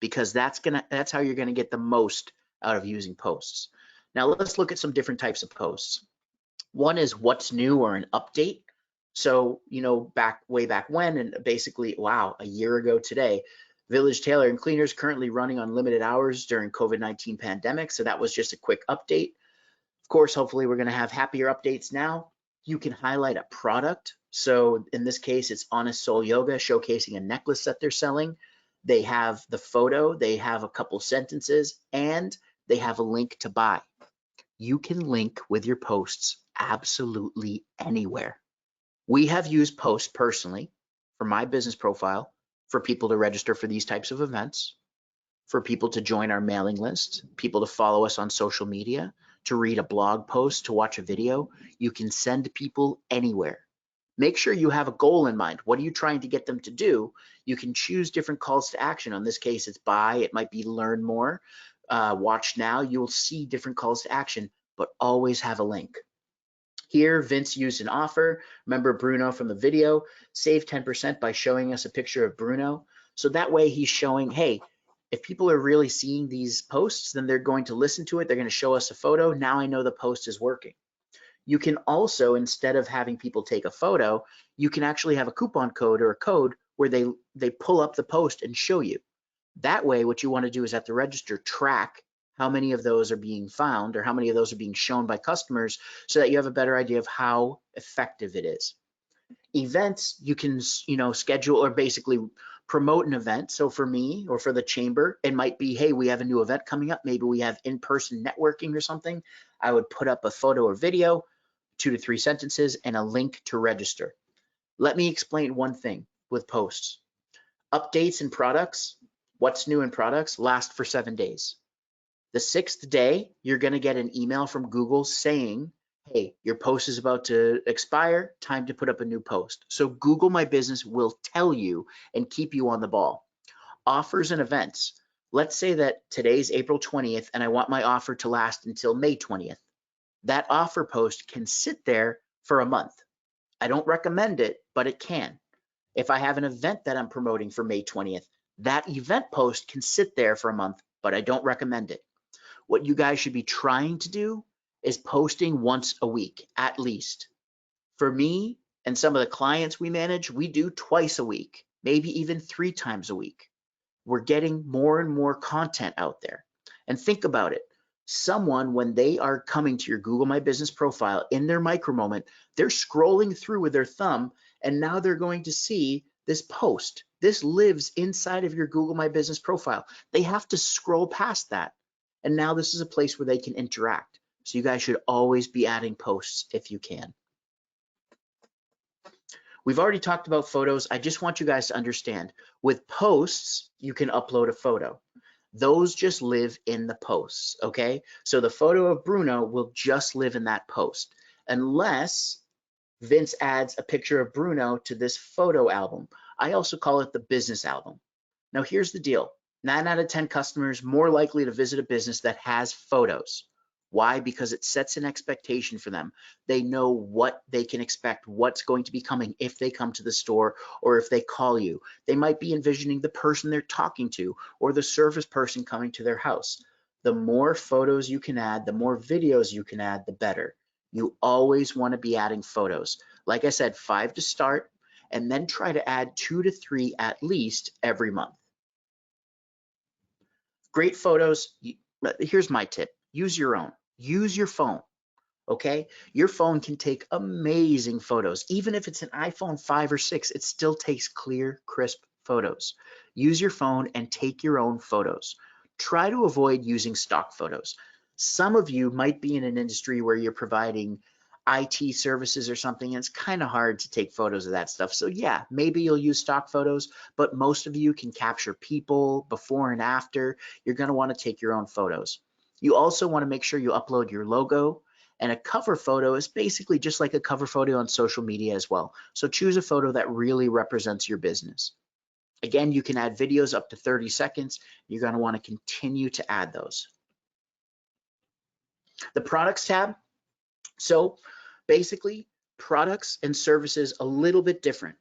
because that's how you're gonna get the most out of using posts. Now let's look at some different types of posts. One is what's new or an update. So, you know, way back when, and basically, wow, a year ago today, Village Tailor and Cleaners currently running on limited hours during COVID-19 pandemic. So that was just a quick update. Of course, hopefully we're going to have happier updates now. You can highlight a product. So in this case, it's Honest Soul Yoga showcasing a necklace that they're selling. They have the photo, they have a couple sentences, and they have a link to buy. You can link with your posts absolutely anywhere. We have used posts personally for my business profile for people to register for these types of events, for people to join our mailing list, people to follow us on social media, to read a blog post, to watch a video. You can send people anywhere. Make sure you have a goal in mind. What are you trying to get them to do? You can choose different calls to action. In this case, it's buy, it might be learn more, watch now. You'll see different calls to action, but always have a link. Here, Vince used an offer. Remember Bruno from the video, save 10% by showing us a picture of Bruno. So that way he's showing, hey, if people are really seeing these posts, then they're going to listen to it. They're going to show us a photo. Now I know the post is working. You can also, instead of having people take a photo, you can actually have a coupon code or a code where they pull up the post and show you. That way, what you want to do is at the register, track how many of those are being found or how many of those are being shown by customers so that you have a better idea of how effective it is. Events, you can, schedule or basically promote an event. So for me or for the chamber, it might be, hey, we have a new event coming up. Maybe we have in-person networking or something. I would put up a photo or video, 2 to 3 sentences, and a link to register. Let me explain one thing with posts. Updates and products, what's new in products, last for 7 days. The 6th day, you're going to get an email from Google saying, hey, your post is about to expire, time to put up a new post. So Google My Business will tell you and keep you on the ball. Offers and events. Let's say that today's April 20th and I want my offer to last until May 20th. That offer post can sit there for a month. I don't recommend it, but it can. If I have an event that I'm promoting for May 20th, that event post can sit there for a month, but I don't recommend it. What you guys should be trying to do is posting once a week, at least. For me and some of the clients we manage, we do twice a week, maybe even 3 times a week. We're getting more and more content out there. And think about it. Someone, when they are coming to your Google My Business profile in their micro moment, they're scrolling through with their thumb, and now they're going to see this post. This lives inside of your Google My Business profile. They have to scroll past that. And now this is a place where they can interact. So you guys should always be adding posts if you can. We've already talked about photos. I just want you guys to understand, with posts, you can upload a photo. Those just live in the posts, okay? So the photo of Bruno will just live in that post, unless Vince adds a picture of Bruno to this photo album. I also call it the business album. Now here's the deal. 9 out of 10 customers more likely to visit a business that has photos. Why? Because it sets an expectation for them. They know what they can expect, what's going to be coming if they come to the store or if they call you. They might be envisioning the person they're talking to or the service person coming to their house. The more photos you can add, the more videos you can add, the better. You always want to be adding photos. Like I said, 5 to start, and then try to add 2 to 3 at least every month. Great photos. Here's my tip. Use your own. use your phone. Okay, your phone can take amazing photos. Even if it's an iPhone 5 or 6, it still takes clear, crisp photos. Use your phone and take your own photos. Try to avoid using stock photos. Some of you might be in an industry where you're providing IT services or something, and it's kind of hard to take photos of that stuff. So yeah, maybe you'll use stock photos, but most of you can capture people before and after. You're going to want to take your own photos. You also want to make sure you upload your logo, and a cover photo is basically just like a cover photo on social media as well. So choose a photo that really represents your business. Again, you can add videos up to 30 seconds. You're going to want to continue to add those. The products tab. So basically, products and services a little bit different.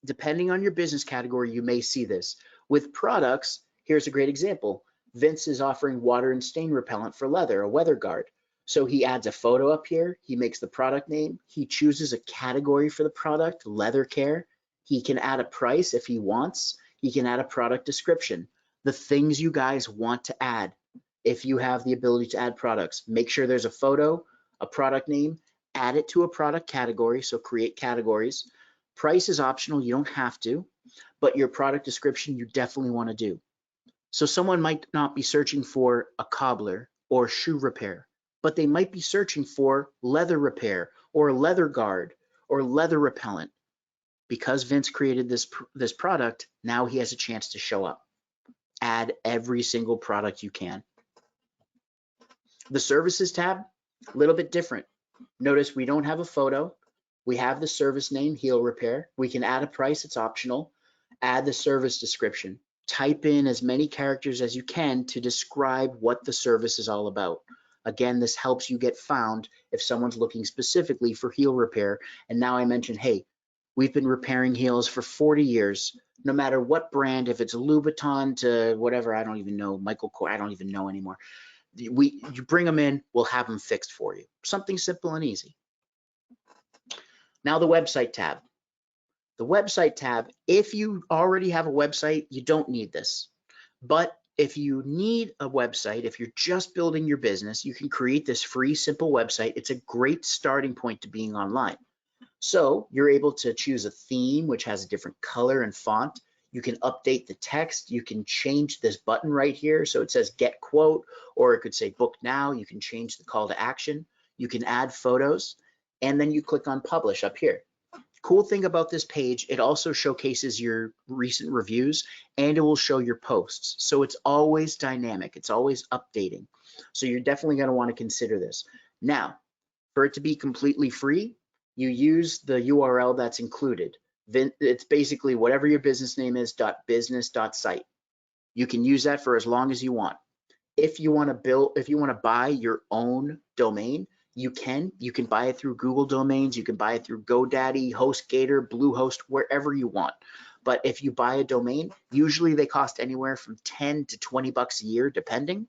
Depending on your business category, you may see this. With products, here's a great example. Vince is offering water and stain repellent for leather, a weather guard. So he adds a photo up here, he makes the product name, he chooses a category for the product, leather care. He can add a price if he wants, he can add a product description. The things you guys want to add, if you have the ability to add products, make sure there's a photo, a product name, add it to a product category, so create categories. Price is optional, you don't have to, but your product description you definitely want to do. So someone might not be searching for a cobbler or shoe repair, but they might be searching for leather repair or leather guard or leather repellent. Because Vince created this product, now he has a chance to show up. Add every single product you can. The services tab, a little bit different. Notice we don't have a photo. We have the service name, Heel Repair. We can add a price, it's optional. Add the service description. Type in as many characters as you can to describe what the service is all about. Again, this helps you get found if someone's looking specifically for heel repair. And now I mentioned, hey, we've been repairing heels for 40 years, no matter what brand, if it's Louboutin to whatever, I don't even know, Michael Kors, I don't even know anymore. You bring them in, we'll have them fixed for you. Something simple and easy. Now the website tab. The website tab, if you already have a website, you don't need this. But if you need a website, if you're just building your business, you can create this free, simple website. It's a great starting point to being online. So you're able to choose a theme, which has a different color and font. You can update the text. You can change this button right here. So it says get quote, or it could say book now. You can change the call to action. You can add photos, and then you click on publish up here. Cool thing about this page, it also showcases your recent reviews and it will show your posts. So it's always dynamic. It's always updating. So you're definitely going to want to consider this. Now, for it to be completely free, you use the URL that's included. It's basically whatever your business name is, .business.site. You can use that for as long as you want. If you want to buy your own domain, you can buy it through Google Domains, you can buy it through GoDaddy, HostGator, Bluehost, wherever you want. But if you buy a domain, usually they cost anywhere from 10 to 20 bucks a year, depending.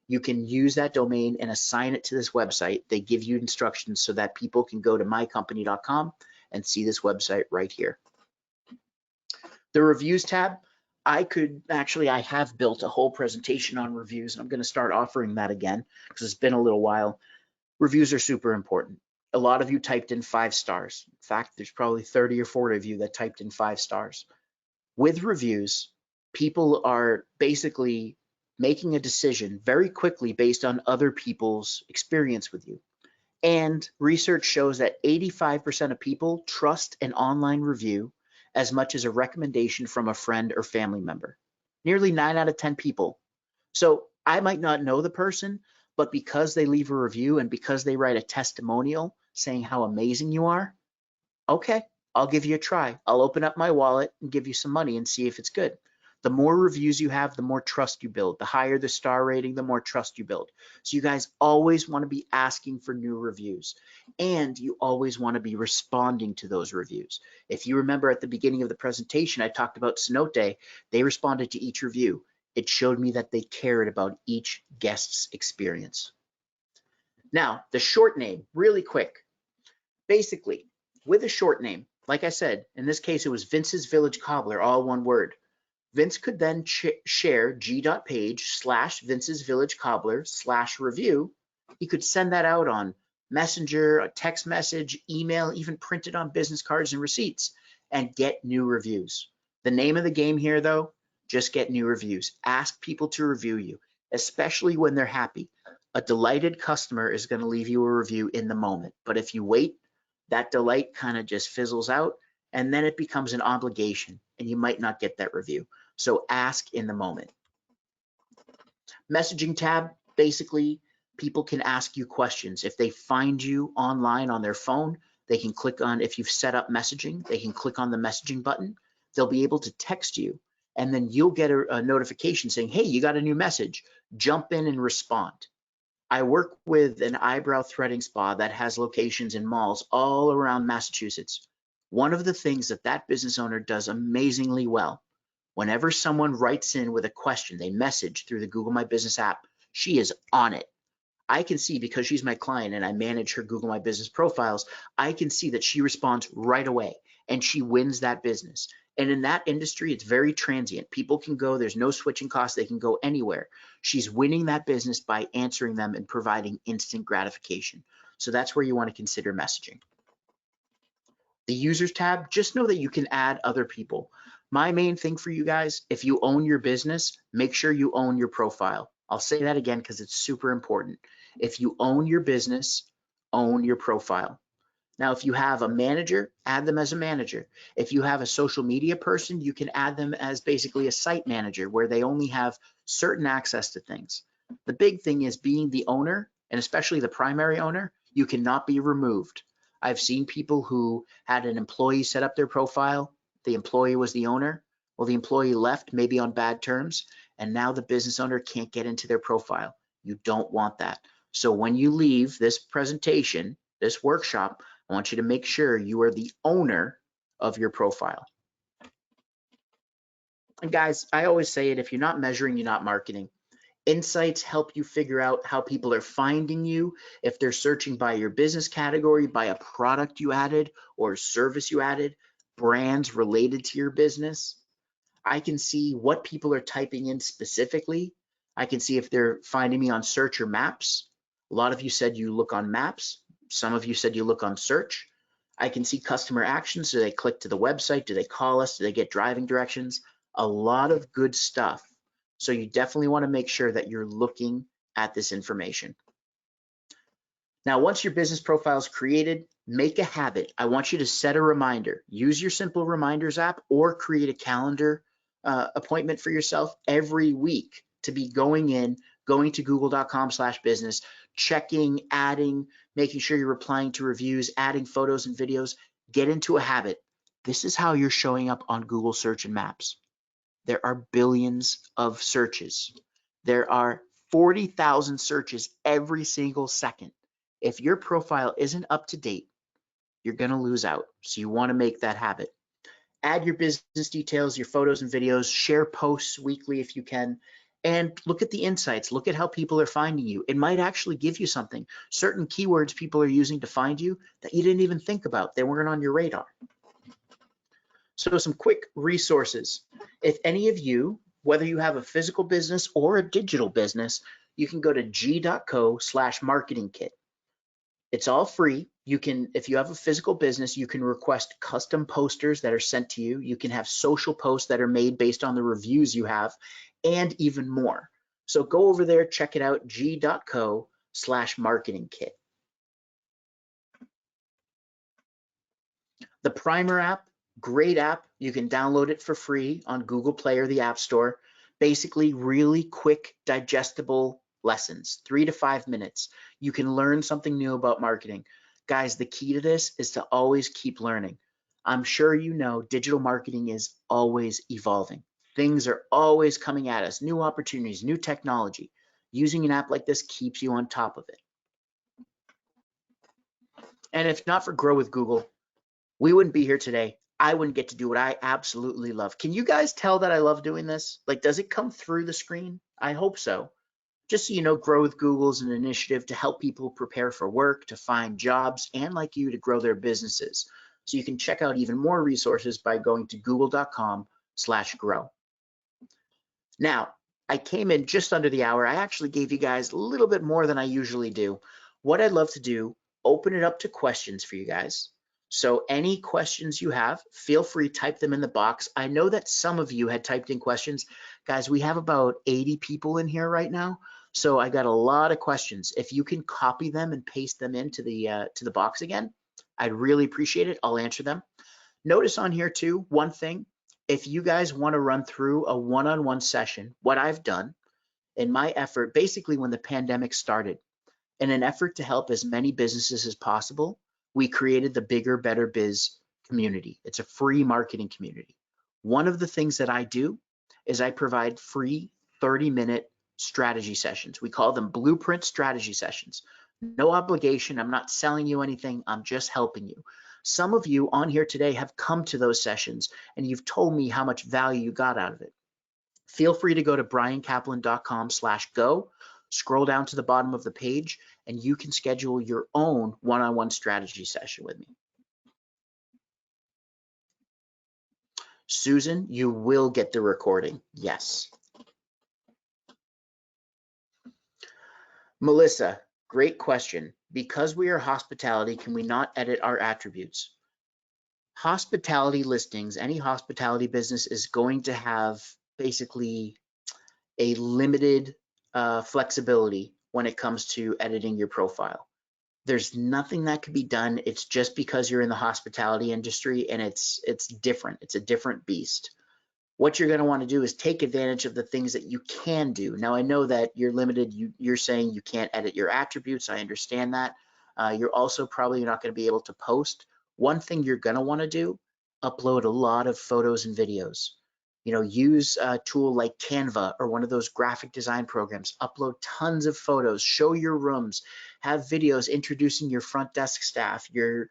You can use that domain and assign it to this website. They give you instructions so that people can go to mycompany.com and see this website right here. The reviews tab, I have built a whole presentation on reviews, and I'm going to start offering that again because it's been a little while. Reviews are super important. A lot of you typed in 5 stars. In fact, there's probably 30 or 40 of you that typed in 5 stars. With reviews, people are basically making a decision very quickly based on other people's experience with you. And research shows that 85% of people trust an online review as much as a recommendation from a friend or family member. Nearly 9 out of 10 people. So I might not know the person, but because they leave a review and because they write a testimonial saying how amazing you are, okay, I'll give you a try. I'll open up my wallet and give you some money and see if it's good. The more reviews you have, the more trust you build. The higher the star rating, the more trust you build. So you guys always want to be asking for new reviews, and you always want to be responding to those reviews. If you remember at the beginning of the presentation, I talked about Cenote. They responded to each review. It showed me that they cared about each guest's experience. Now, the short name, really quick. Basically, with a short name, like I said, in this case, it was Vince's Village Cobbler, all one word. Vince could then share g.page/Vince's Village Cobbler/review, You could send that out on Messenger, a text message, email, even print it on business cards and receipts and get new reviews. The name of the game here though, just get new reviews. Ask people to review you, especially when they're happy. A delighted customer is going to leave you a review in the moment, but if you wait, that delight kind of just fizzles out and then it becomes an obligation and you might not get that review. So ask in the moment. Messaging tab, basically people can ask you questions. If they find you online on their phone, they can click on, if you've set up messaging, they can click on the messaging button. They'll be able to text you and then you'll get a notification saying, hey, you got a new message. Jump in and respond. I work with an eyebrow threading spa that has locations in malls all around Massachusetts. One of the things that that business owner does amazingly well, whenever someone writes in with a question, they message through the Google My Business app, she is on it. I can see, because she's my client and I manage her Google My Business profiles, I can see that she responds right away and she wins that business. And in that industry, it's very transient. People can go, there's no switching costs, they can go anywhere. She's winning that business by answering them and providing instant gratification. So that's where you want to consider messaging. The users tab, just know that you can add other people. My main thing for you guys, if you own your business, make sure you own your profile. I'll say that again because it's super important. If you own your business, own your profile. Now, if you have a manager, add them as a manager. If you have a social media person, you can add them as basically a site manager where they only have certain access to things. The big thing is being the owner, and especially the primary owner, you cannot be removed. I've seen people who had an employee set up their profile. The employee was the owner. Well, the employee left maybe on bad terms, and now the business owner can't get into their profile. You don't want that. So when you leave this presentation, this workshop, I want you to make sure you are the owner of your profile. And guys, I always say it, if you're not measuring, you're not marketing. Insights help you figure out how people are finding you, if they're searching by your business category, by a product you added or service you added, brands related to your business. I can see what people are typing in specifically. I can see if they're finding me on search or maps. A lot of you said you look on maps. Some of you said you look on search. I can see customer actions. Do they click to the website? Do they call us? Do they get driving directions? A lot of good stuff. So you definitely want to make sure that you're looking at this information. Now, once your business profile is created, make a habit. I want you to set a reminder. Use your Simple Reminders app or create a calendar appointment for yourself every week to be going to google.com/business, checking, adding, making sure you're replying to reviews, adding photos and videos. Get into a habit. This is how you're showing up on Google Search and Maps. There are billions of searches. There are 40,000 searches every single second. If your profile isn't up to date, you're going to lose out. So you want to make that habit. Add your business details, your photos and videos, share posts weekly if you can, and look at the insights. Look at how people are finding you. It might actually give you something. Certain keywords people are using to find you that you didn't even think about. They weren't on your radar. So some quick resources. If any of you, whether you have a physical business or a digital business, you can go to g.co/marketing kit. It's all free. You can, if you have a physical business, you can request custom posters that are sent to you. You can have social posts that are made based on the reviews you have, and even more. So go over there, check it out, g.co/marketing kit. The Primer app, great app. You can download it for free on Google Play or the App Store. Basically, really quick, digestible lessons, 3 to 5 minutes. You can learn something new about marketing. Guys, the key to this is to always keep learning. I'm sure you know digital marketing is always evolving. Things are always coming at us, new opportunities, new technology. Using an app like this keeps you on top of it. And if not for Grow with Google, we wouldn't be here today. I wouldn't get to do what I absolutely love. Can you guys tell that I love doing this? Like, does it come through the screen? I hope so. Just so you know, Grow with Google is an initiative to help people prepare for work, to find jobs, and like you, to grow their businesses. So you can check out even more resources by going to google.com/grow. Now, I came in just under the hour. I actually gave you guys a little bit more than I usually do. What I'd love to do, open it up to questions for you guys. So any questions you have, feel free, type them in the box. I know that some of you had typed in questions. Guys, we have about 80 people in here right now. So I got a lot of questions. If you can copy them and paste them into the box again, I'd really appreciate it. I'll answer them. Notice on here too, one thing, if you guys want to run through a one-on-one session, what I've done in my effort, basically when the pandemic started, in an effort to help as many businesses as possible, we created the Bigger, Better Biz community. It's a free marketing community. One of the things that I do is I provide free 30-minute strategy sessions. We call them Blueprint strategy sessions. No obligation. I'm not selling you anything. I'm just helping you. Some of you on here today have come to those sessions and you've told me how much value you got out of it. Feel free to go to briankaplan.com/go, scroll down to the bottom of the page, and you can schedule your own one-on-one strategy session with me. Susan, you will get the recording. Yes. Melissa, great question. Because we are hospitality, can we not edit our attributes? Hospitality listings, any hospitality business is going to have basically a limited flexibility when it comes to editing your profile. There's nothing that could be done. It's just because you're in the hospitality industry and it's different. It's a different beast. What you're going to want to do is take advantage of the things that you can do. Now, I know that you're limited. You're saying you can't edit your attributes. I understand that. You're also probably not going to be able to post. One thing you're going to want to do, upload a lot of photos and videos. You know, use a tool like Canva or one of those graphic design programs. Upload tons of photos, show your rooms, have videos introducing your front desk staff, your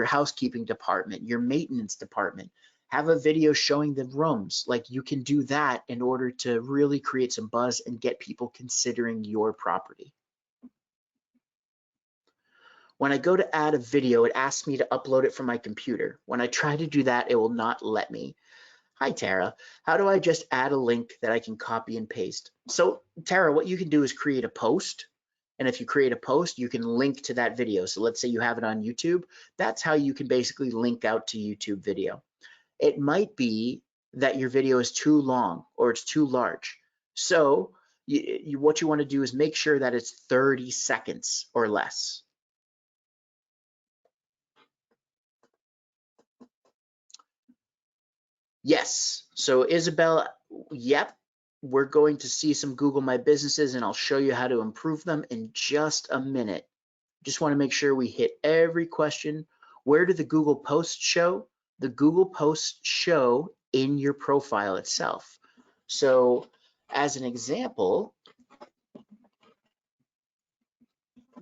housekeeping department, your maintenance department. Have a video showing the rooms. Like, you can do that in order to really create some buzz and get people considering your property. When I go to add a video, it asks me to upload it from my computer. When I try to do that, it will not let me. Hi, Tara. How do I just add a link that I can copy and paste? So, Tara, what you can do is create a post. And if you create a post, you can link to that video. So let's say you have it on YouTube. That's how you can basically link out to YouTube video. It might be that your video is too long or it's too large. So what you want to do is make sure that it's 30 seconds or less. Yes. So Isabel, yep, we're going to see some Google My Businesses and I'll show you how to improve them in just a minute. Just want to make sure we hit every question. Where do the Google Posts show? The Google Posts show in your profile itself. So as an example,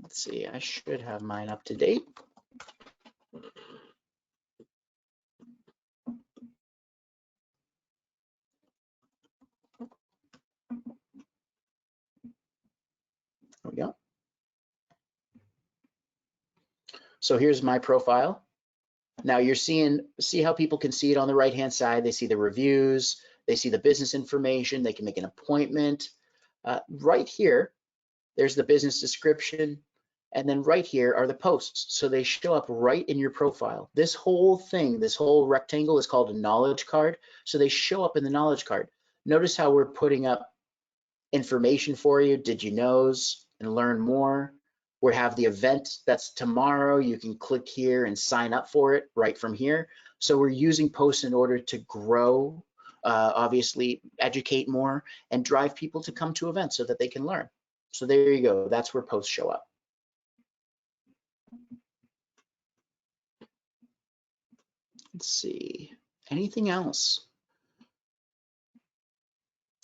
let's see, I should have mine up to date. There we go. So here's my profile. Now you're see how people can see it on the right-hand side. They see the reviews, they see the business information, they can make an appointment. Right here, there's the business description, and then right here are the posts. So they show up right in your profile. This whole thing, this whole rectangle is called a knowledge card. So they show up in the knowledge card. Notice how we're putting up information for you, did you knows, and learn more. We have the event that's tomorrow. You can click here and sign up for it right from here. So we're using posts in order to grow, obviously educate more and drive people to come to events so that they can learn. So there you go. That's where posts show up. Let's see, anything else?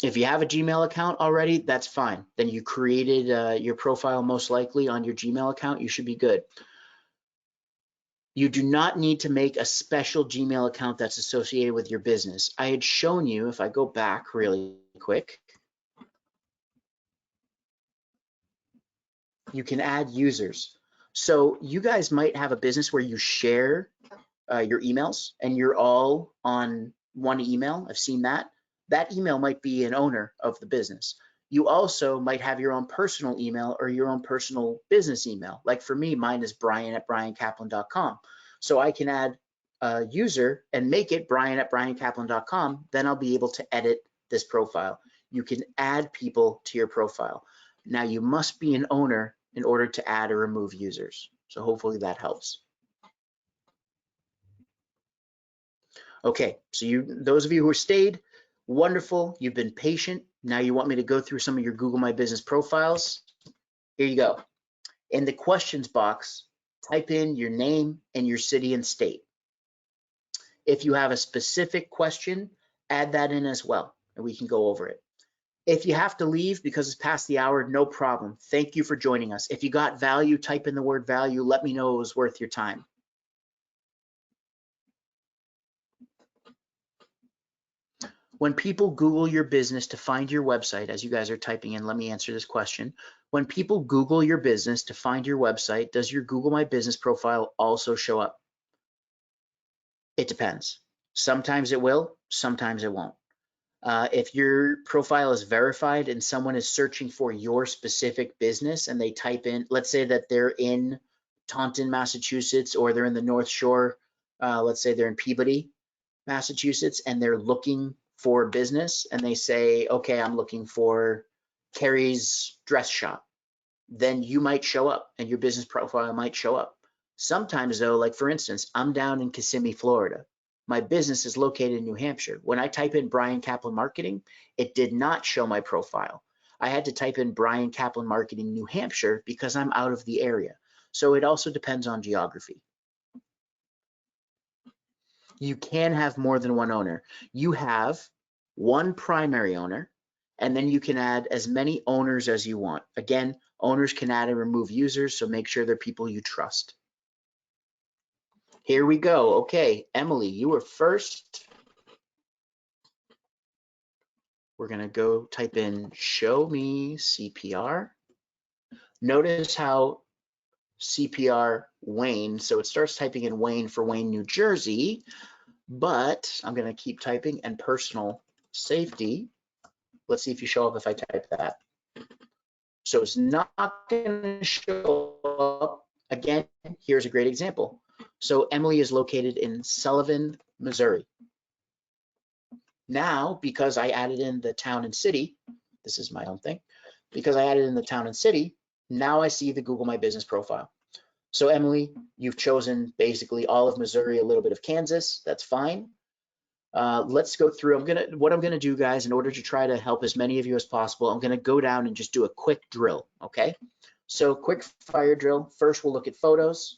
If you have a Gmail account already, that's fine. Then you created your profile most likely on your Gmail account. You should be good. You do not need to make a special Gmail account that's associated with your business. I had shown you, if I go back really quick, you can add users. So you guys might have a business where you share your emails and you're all on one email. I've seen that. that email might be an owner of the business. You also might have your own personal email or your own personal business email. Like for me, mine is brian@briankaplan.com. So I can add a user and make it brian@briankaplan.com. Then I'll be able to edit this profile. You can add people to your profile. Now you must be an owner in order to add or remove users. So hopefully that helps. Okay, so those of you who stayed, wonderful. You've been patient. Now you want me to go through some of your Google My Business profiles. Here you go. In the questions box, type in your name and your city and state. If you have a specific question, add that in as well, and we can go over it. If you have to leave because it's past the hour, no problem. Thank you for joining us. If you got value, type in the word value. Let me know it was worth your time. When people Google your business to find your website, as you guys are typing in, let me answer this question. When people Google your business to find your website, does your Google My Business profile also show up? It depends. Sometimes it will, sometimes it won't. If your profile is verified and someone is searching for your specific business and they type in, let's say that they're in Taunton, Massachusetts, or they're in the North Shore, let's say they're in Peabody, Massachusetts, and they're looking for business and they say, okay, I'm looking for Carrie's dress shop, then you might show up and your business profile might show up. Sometimes though, like for instance, I'm down in Kissimmee, Florida. My business is located in New Hampshire. When I type in Brian Kaplan Marketing, it did not show my profile. I had to type in Brian Kaplan Marketing New Hampshire because I'm out of the area. So it also depends on geography. You can have more than one owner. You have one primary owner, and then you can add as many owners as you want. Again, owners can add and remove users, so make sure they're people you trust. Here we go. Okay, Emily, you were first. We're gonna go type in show me CPR. Notice how CPR Wayne, so it starts typing in Wayne for Wayne, New Jersey, but I'm gonna keep typing and personal safety. Let's see if you show up if I type that. So it's not gonna show up. Again, here's a great example. So Emily is located in Sullivan, Missouri. Now, because I added in the town and city, this is my own thing, because I added in the town and city, now I see the Google My Business profile. So Emily, you've chosen basically all of Missouri, a little bit of Kansas, that's fine. Let's go through, what I'm gonna do, guys, in order to try to help as many of you as possible, I'm gonna go down and just do a quick drill, okay? So quick fire drill. First, we'll look at photos.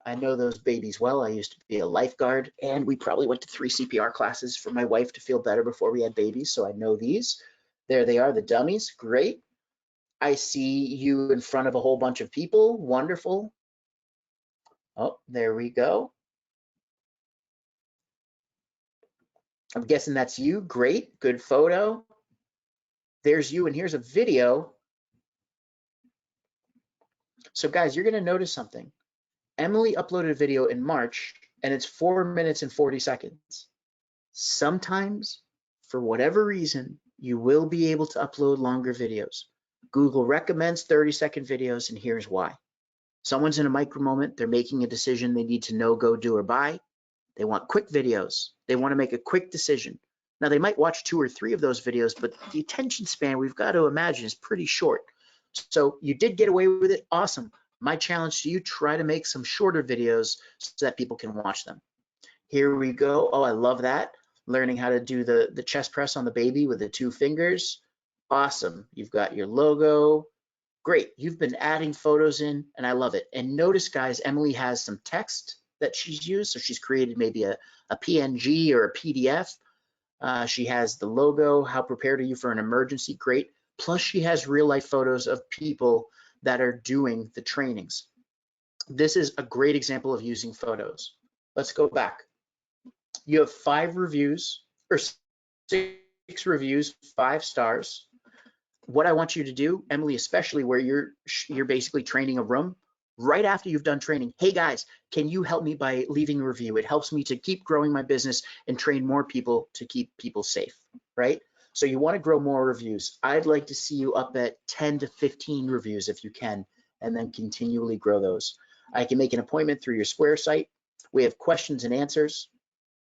I know those babies well. I used to be a lifeguard, and we probably went to 3 CPR classes for my wife to feel better before we had babies, so I know these. There they are, the dummies, great. I see you in front of a whole bunch of people, wonderful. Oh, there we go. I'm guessing that's you, great, good photo. There's you, and here's a video. So guys, you're gonna notice something. Emily uploaded a video in March, and it's 4 minutes and 40 seconds. Sometimes, for whatever reason, you will be able to upload longer videos. Google recommends 30-second videos, and here's why. Someone's in a micro moment, they're making a decision they need to know, go, do, or buy. They want quick videos. They want to make a quick decision. Now, they might watch 2 or 3 of those videos, but the attention span, we've got to imagine, is pretty short. So you did get away with it, awesome. My challenge to you, try to make some shorter videos so that people can watch them. Here we go. Oh, I love that. Learning how to do the chest press on the baby with the 2 fingers. Awesome. You've got your logo. Great. You've been adding photos in, and I love it. And notice, guys, Emily has some text that she's used. So she's created maybe a PNG or a PDF. She has the logo. How prepared are you for an emergency? Great. Plus, she has real life photos of people that are doing the trainings. This is a great example of using photos. Let's go back. You have 5 reviews or 6 reviews, 5 stars. What I want you to do, Emily, especially where you're basically training a room, right after you've done training, hey guys, can you help me by leaving a review? It helps me to keep growing my business and train more people to keep people safe, right? So you want to grow more reviews. I'd like to see you up at 10 to 15 reviews if you can, and then continually grow those. I can make an appointment through your Square site. We have questions and answers.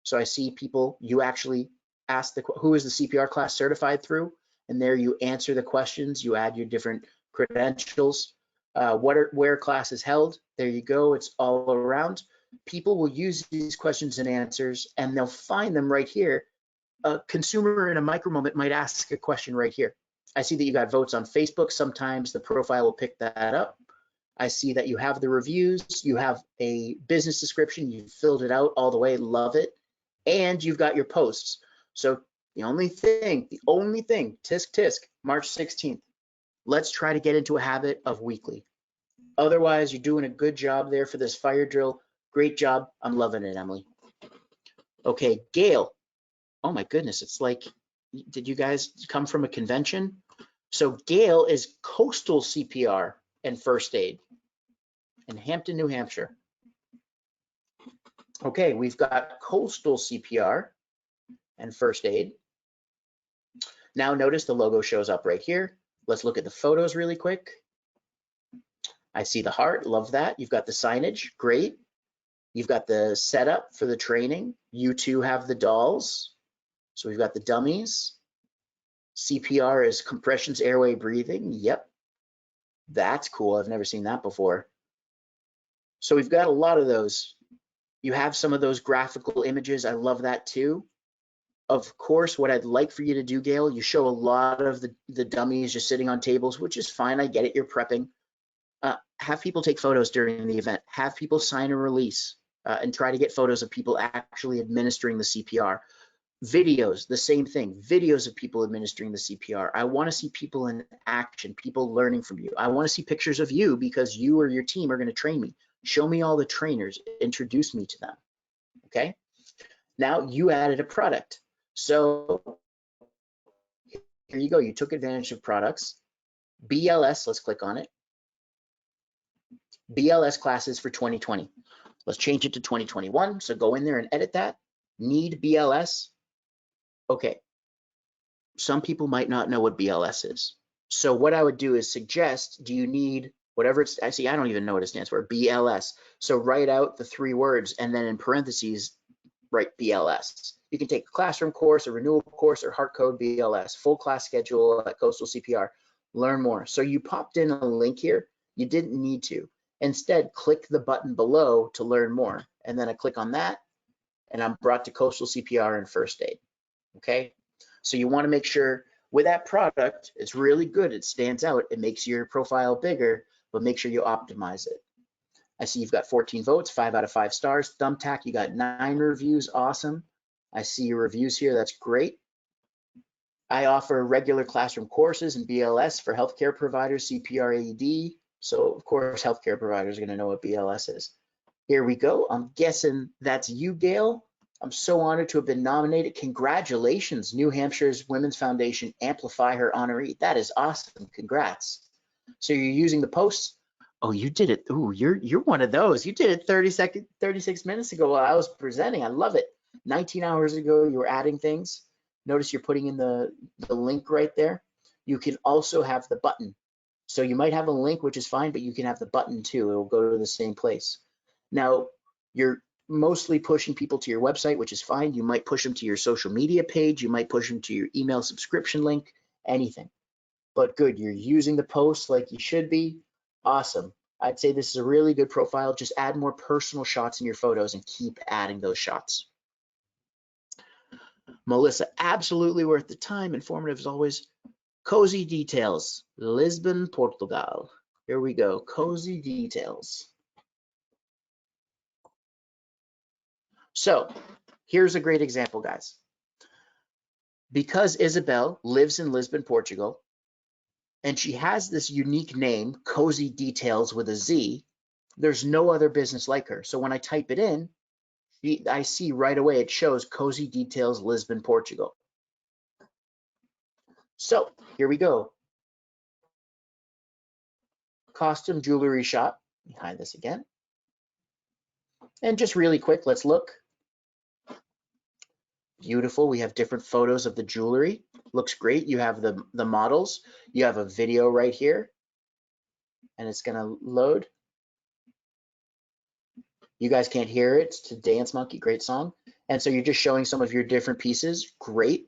So I see people, you actually ask who is the CPR class certified through, and there you answer the questions, you add your different credentials, where class is held, there you go, it's all around. People will use these questions and answers and they'll find them right here. A consumer in a micro moment might ask a question right here. I see that you got votes on Facebook. Sometimes the profile will pick that up. I see that you have the reviews, you have a business description, you filled it out all the way, love it, and you've got your posts. So the only thing, tisk tisk, March 16th, let's try to get into a habit of weekly. Otherwise, you're doing a good job there for this fire drill. Great job. I'm loving it, Emily. Okay, Gail. Oh my goodness, it's like, did you guys come from a convention? So Gail is coastal CPR and first aid in Hampton, New Hampshire. Okay, we've got coastal CPR and first aid. Now notice the logo shows up right here. Let's look at the photos really quick. I see the heart, love that. You've got the signage, great. You've got the setup for the training. You two have the dolls. So we've got the dummies. CPR is compressions, airway, breathing. Yep, that's cool. I've never seen that before. So we've got a lot of those. You have some of those graphical images. I love that too. Of course, what I'd like for you to do, Gail, you show a lot of the dummies just sitting on tables, which is fine. I get it. You're prepping. Have people take photos during the event. Have people sign a release and try to get photos of people actually administering the CPR. Videos, the same thing. Videos of people administering the CPR. I want to see people in action, people learning from you. I want to see pictures of you because you or your team are going to train me. Show me all the trainers. Introduce me to them. Okay. Now you added a product. So here you go. You took advantage of products. BLS, let's click on it. BLS classes for 2020. Let's change it to 2021. So go in there and edit that. Need BLS. Okay. Some people might not know what BLS is. So what I would do is suggest, do you need whatever it's, actually, I don't even know what it stands for, BLS. So write out the 3 words and then in parentheses, write BLS. You can take a classroom course, a renewal course, or heart code BLS, full class schedule at Coastal CPR, learn more. So you popped in a link here. You didn't need to. Instead, click the button below to learn more. And then I click on that and I'm brought to Coastal CPR and first aid. Okay. So you want to make sure with that product, it's really good. It stands out. It makes your profile bigger, but make sure you optimize it. I see you've got 14 votes, 5 out of 5 stars. Thumbtack, you got 9 reviews. Awesome. I see your reviews here. That's great. I offer regular classroom courses in BLS for healthcare providers, CPR AED. So of course, healthcare providers are going to know what BLS is. Here we go. I'm guessing that's you, Gail. I'm so honored to have been nominated. Congratulations, New Hampshire's Women's Foundation Amplify Her honoree. That is awesome. Congrats. So you're using the posts. Oh, you did it. Ooh, you're one of those. You did it 36 minutes ago while I was presenting. I love it. 19 hours ago, you were adding things. Notice you're putting in the link right there. You can also have the button. So you might have a link, which is fine, but you can have the button too. It will go to the same place. Now, you're mostly pushing people to your website, which is fine. You might push them to your social media page. You might push them to your email subscription link, anything. But good, you're using the posts like you should be. Awesome. I'd say this is a really good profile. Just add more personal shots in your photos and keep adding those shots. Melissa, absolutely worth the time. Informative as always. Cozy Details, Lisbon, Portugal. Here we go. Cozy Details. So here's a great example, guys. Because Isabel lives in Lisbon, Portugal, and she has this unique name, Cozy Details with a Z, there's no other business like her. So when I type it in, I see right away it shows Cozy Details, Lisbon, Portugal. So here we go. Costume jewelry shop. Let me hide this again. And just really quick, let's look. Beautiful. We have different photos of the jewelry. Looks great. You have the models. You have a video right here. And it's going to load. You guys can't hear it. It's to Dance Monkey. Great song. And so you're just showing some of your different pieces. Great.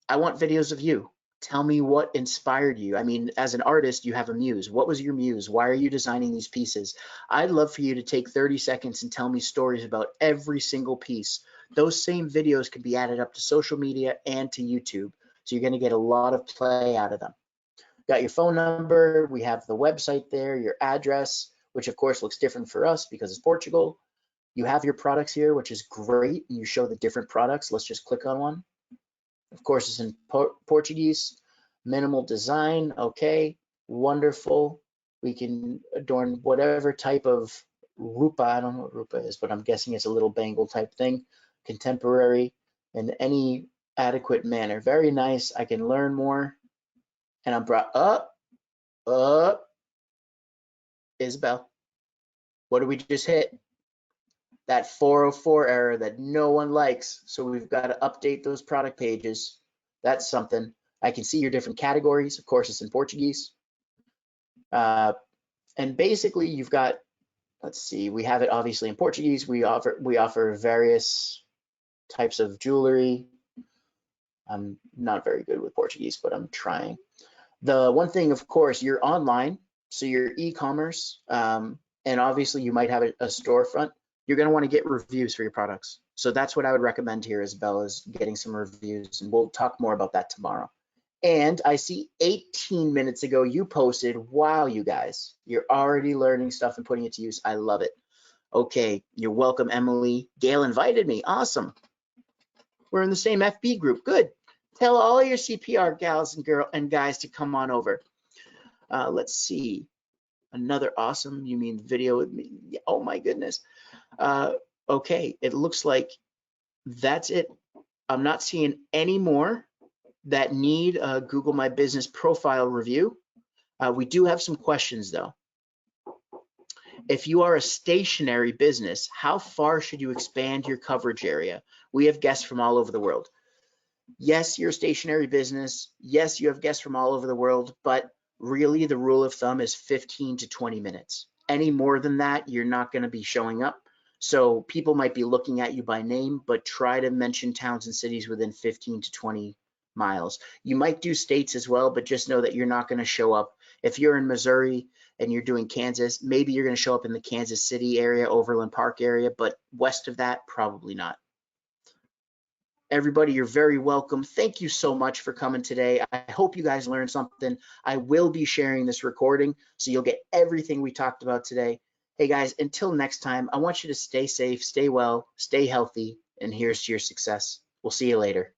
I want videos of you. Tell me what inspired you. I mean, as an artist, you have a muse. What was your muse? Why are you designing these pieces? I'd love for you to take 30 seconds and tell me stories about every single piece. Those same videos can be added up to social media and to YouTube. So you're going to get a lot of play out of them. Got your phone number. We have the website there, your address, which of course looks different for us because it's Portugal. You have your products here, which is great. You show the different products. Let's just click on one. Of course, it's in Portuguese. Minimal design. Okay, wonderful. We can adorn whatever type of rupa. I don't know what rupa is, but I'm guessing it's a little bangle type thing. Contemporary in any adequate manner. Very nice. I can learn more. And I'm brought up. Isabel, what did we just hit? That 404 error that no one likes. So we've got to update those product pages. That's something. I can see your different categories. Of course, it's in Portuguese. And basically you've got, let's see, we have it obviously in Portuguese. We offer various types of jewelry. I'm not very good with Portuguese, but I'm trying. The one thing, of course, you're online, so you're e-commerce, and obviously you might have a storefront. You're going to want to get reviews for your products. So that's what I would recommend here, Isabel, is getting some reviews, and we'll talk more about that tomorrow. And I see 18 minutes ago you posted, wow, you guys, you're already learning stuff and putting it to use. I love it. Okay, you're welcome, Emily. Gail invited me. Awesome. We're in the same FB group. Good. Tell all your CPR gals and guys to come on over. Let's see. Another awesome, you mean video with me? Oh my goodness. Okay, it looks like that's it. I'm not seeing any more that need a Google My Business profile review. We do have some questions though. If you are a stationary business, how far should you expand your coverage area? We have guests from all over the world. Yes, you're a stationary business. Yes, you have guests from all over the world, but really the rule of thumb is 15 to 20 minutes. Any more than that, you're not going to be showing up. So people might be looking at you by name, but try to mention towns and cities within 15 to 20 miles. You might do states as well, but just know that you're not going to show up. If you're in Missouri and you're doing Kansas, maybe you're going to show up in the Kansas City area, Overland Park area, but west of that, probably not. Everybody, you're very welcome. Thank you so much for coming today. I hope you guys learned something. I will be sharing this recording, so you'll get everything we talked about today. Hey guys, until next time, I want you to stay safe, stay well, stay healthy, and here's to your success. We'll see you later.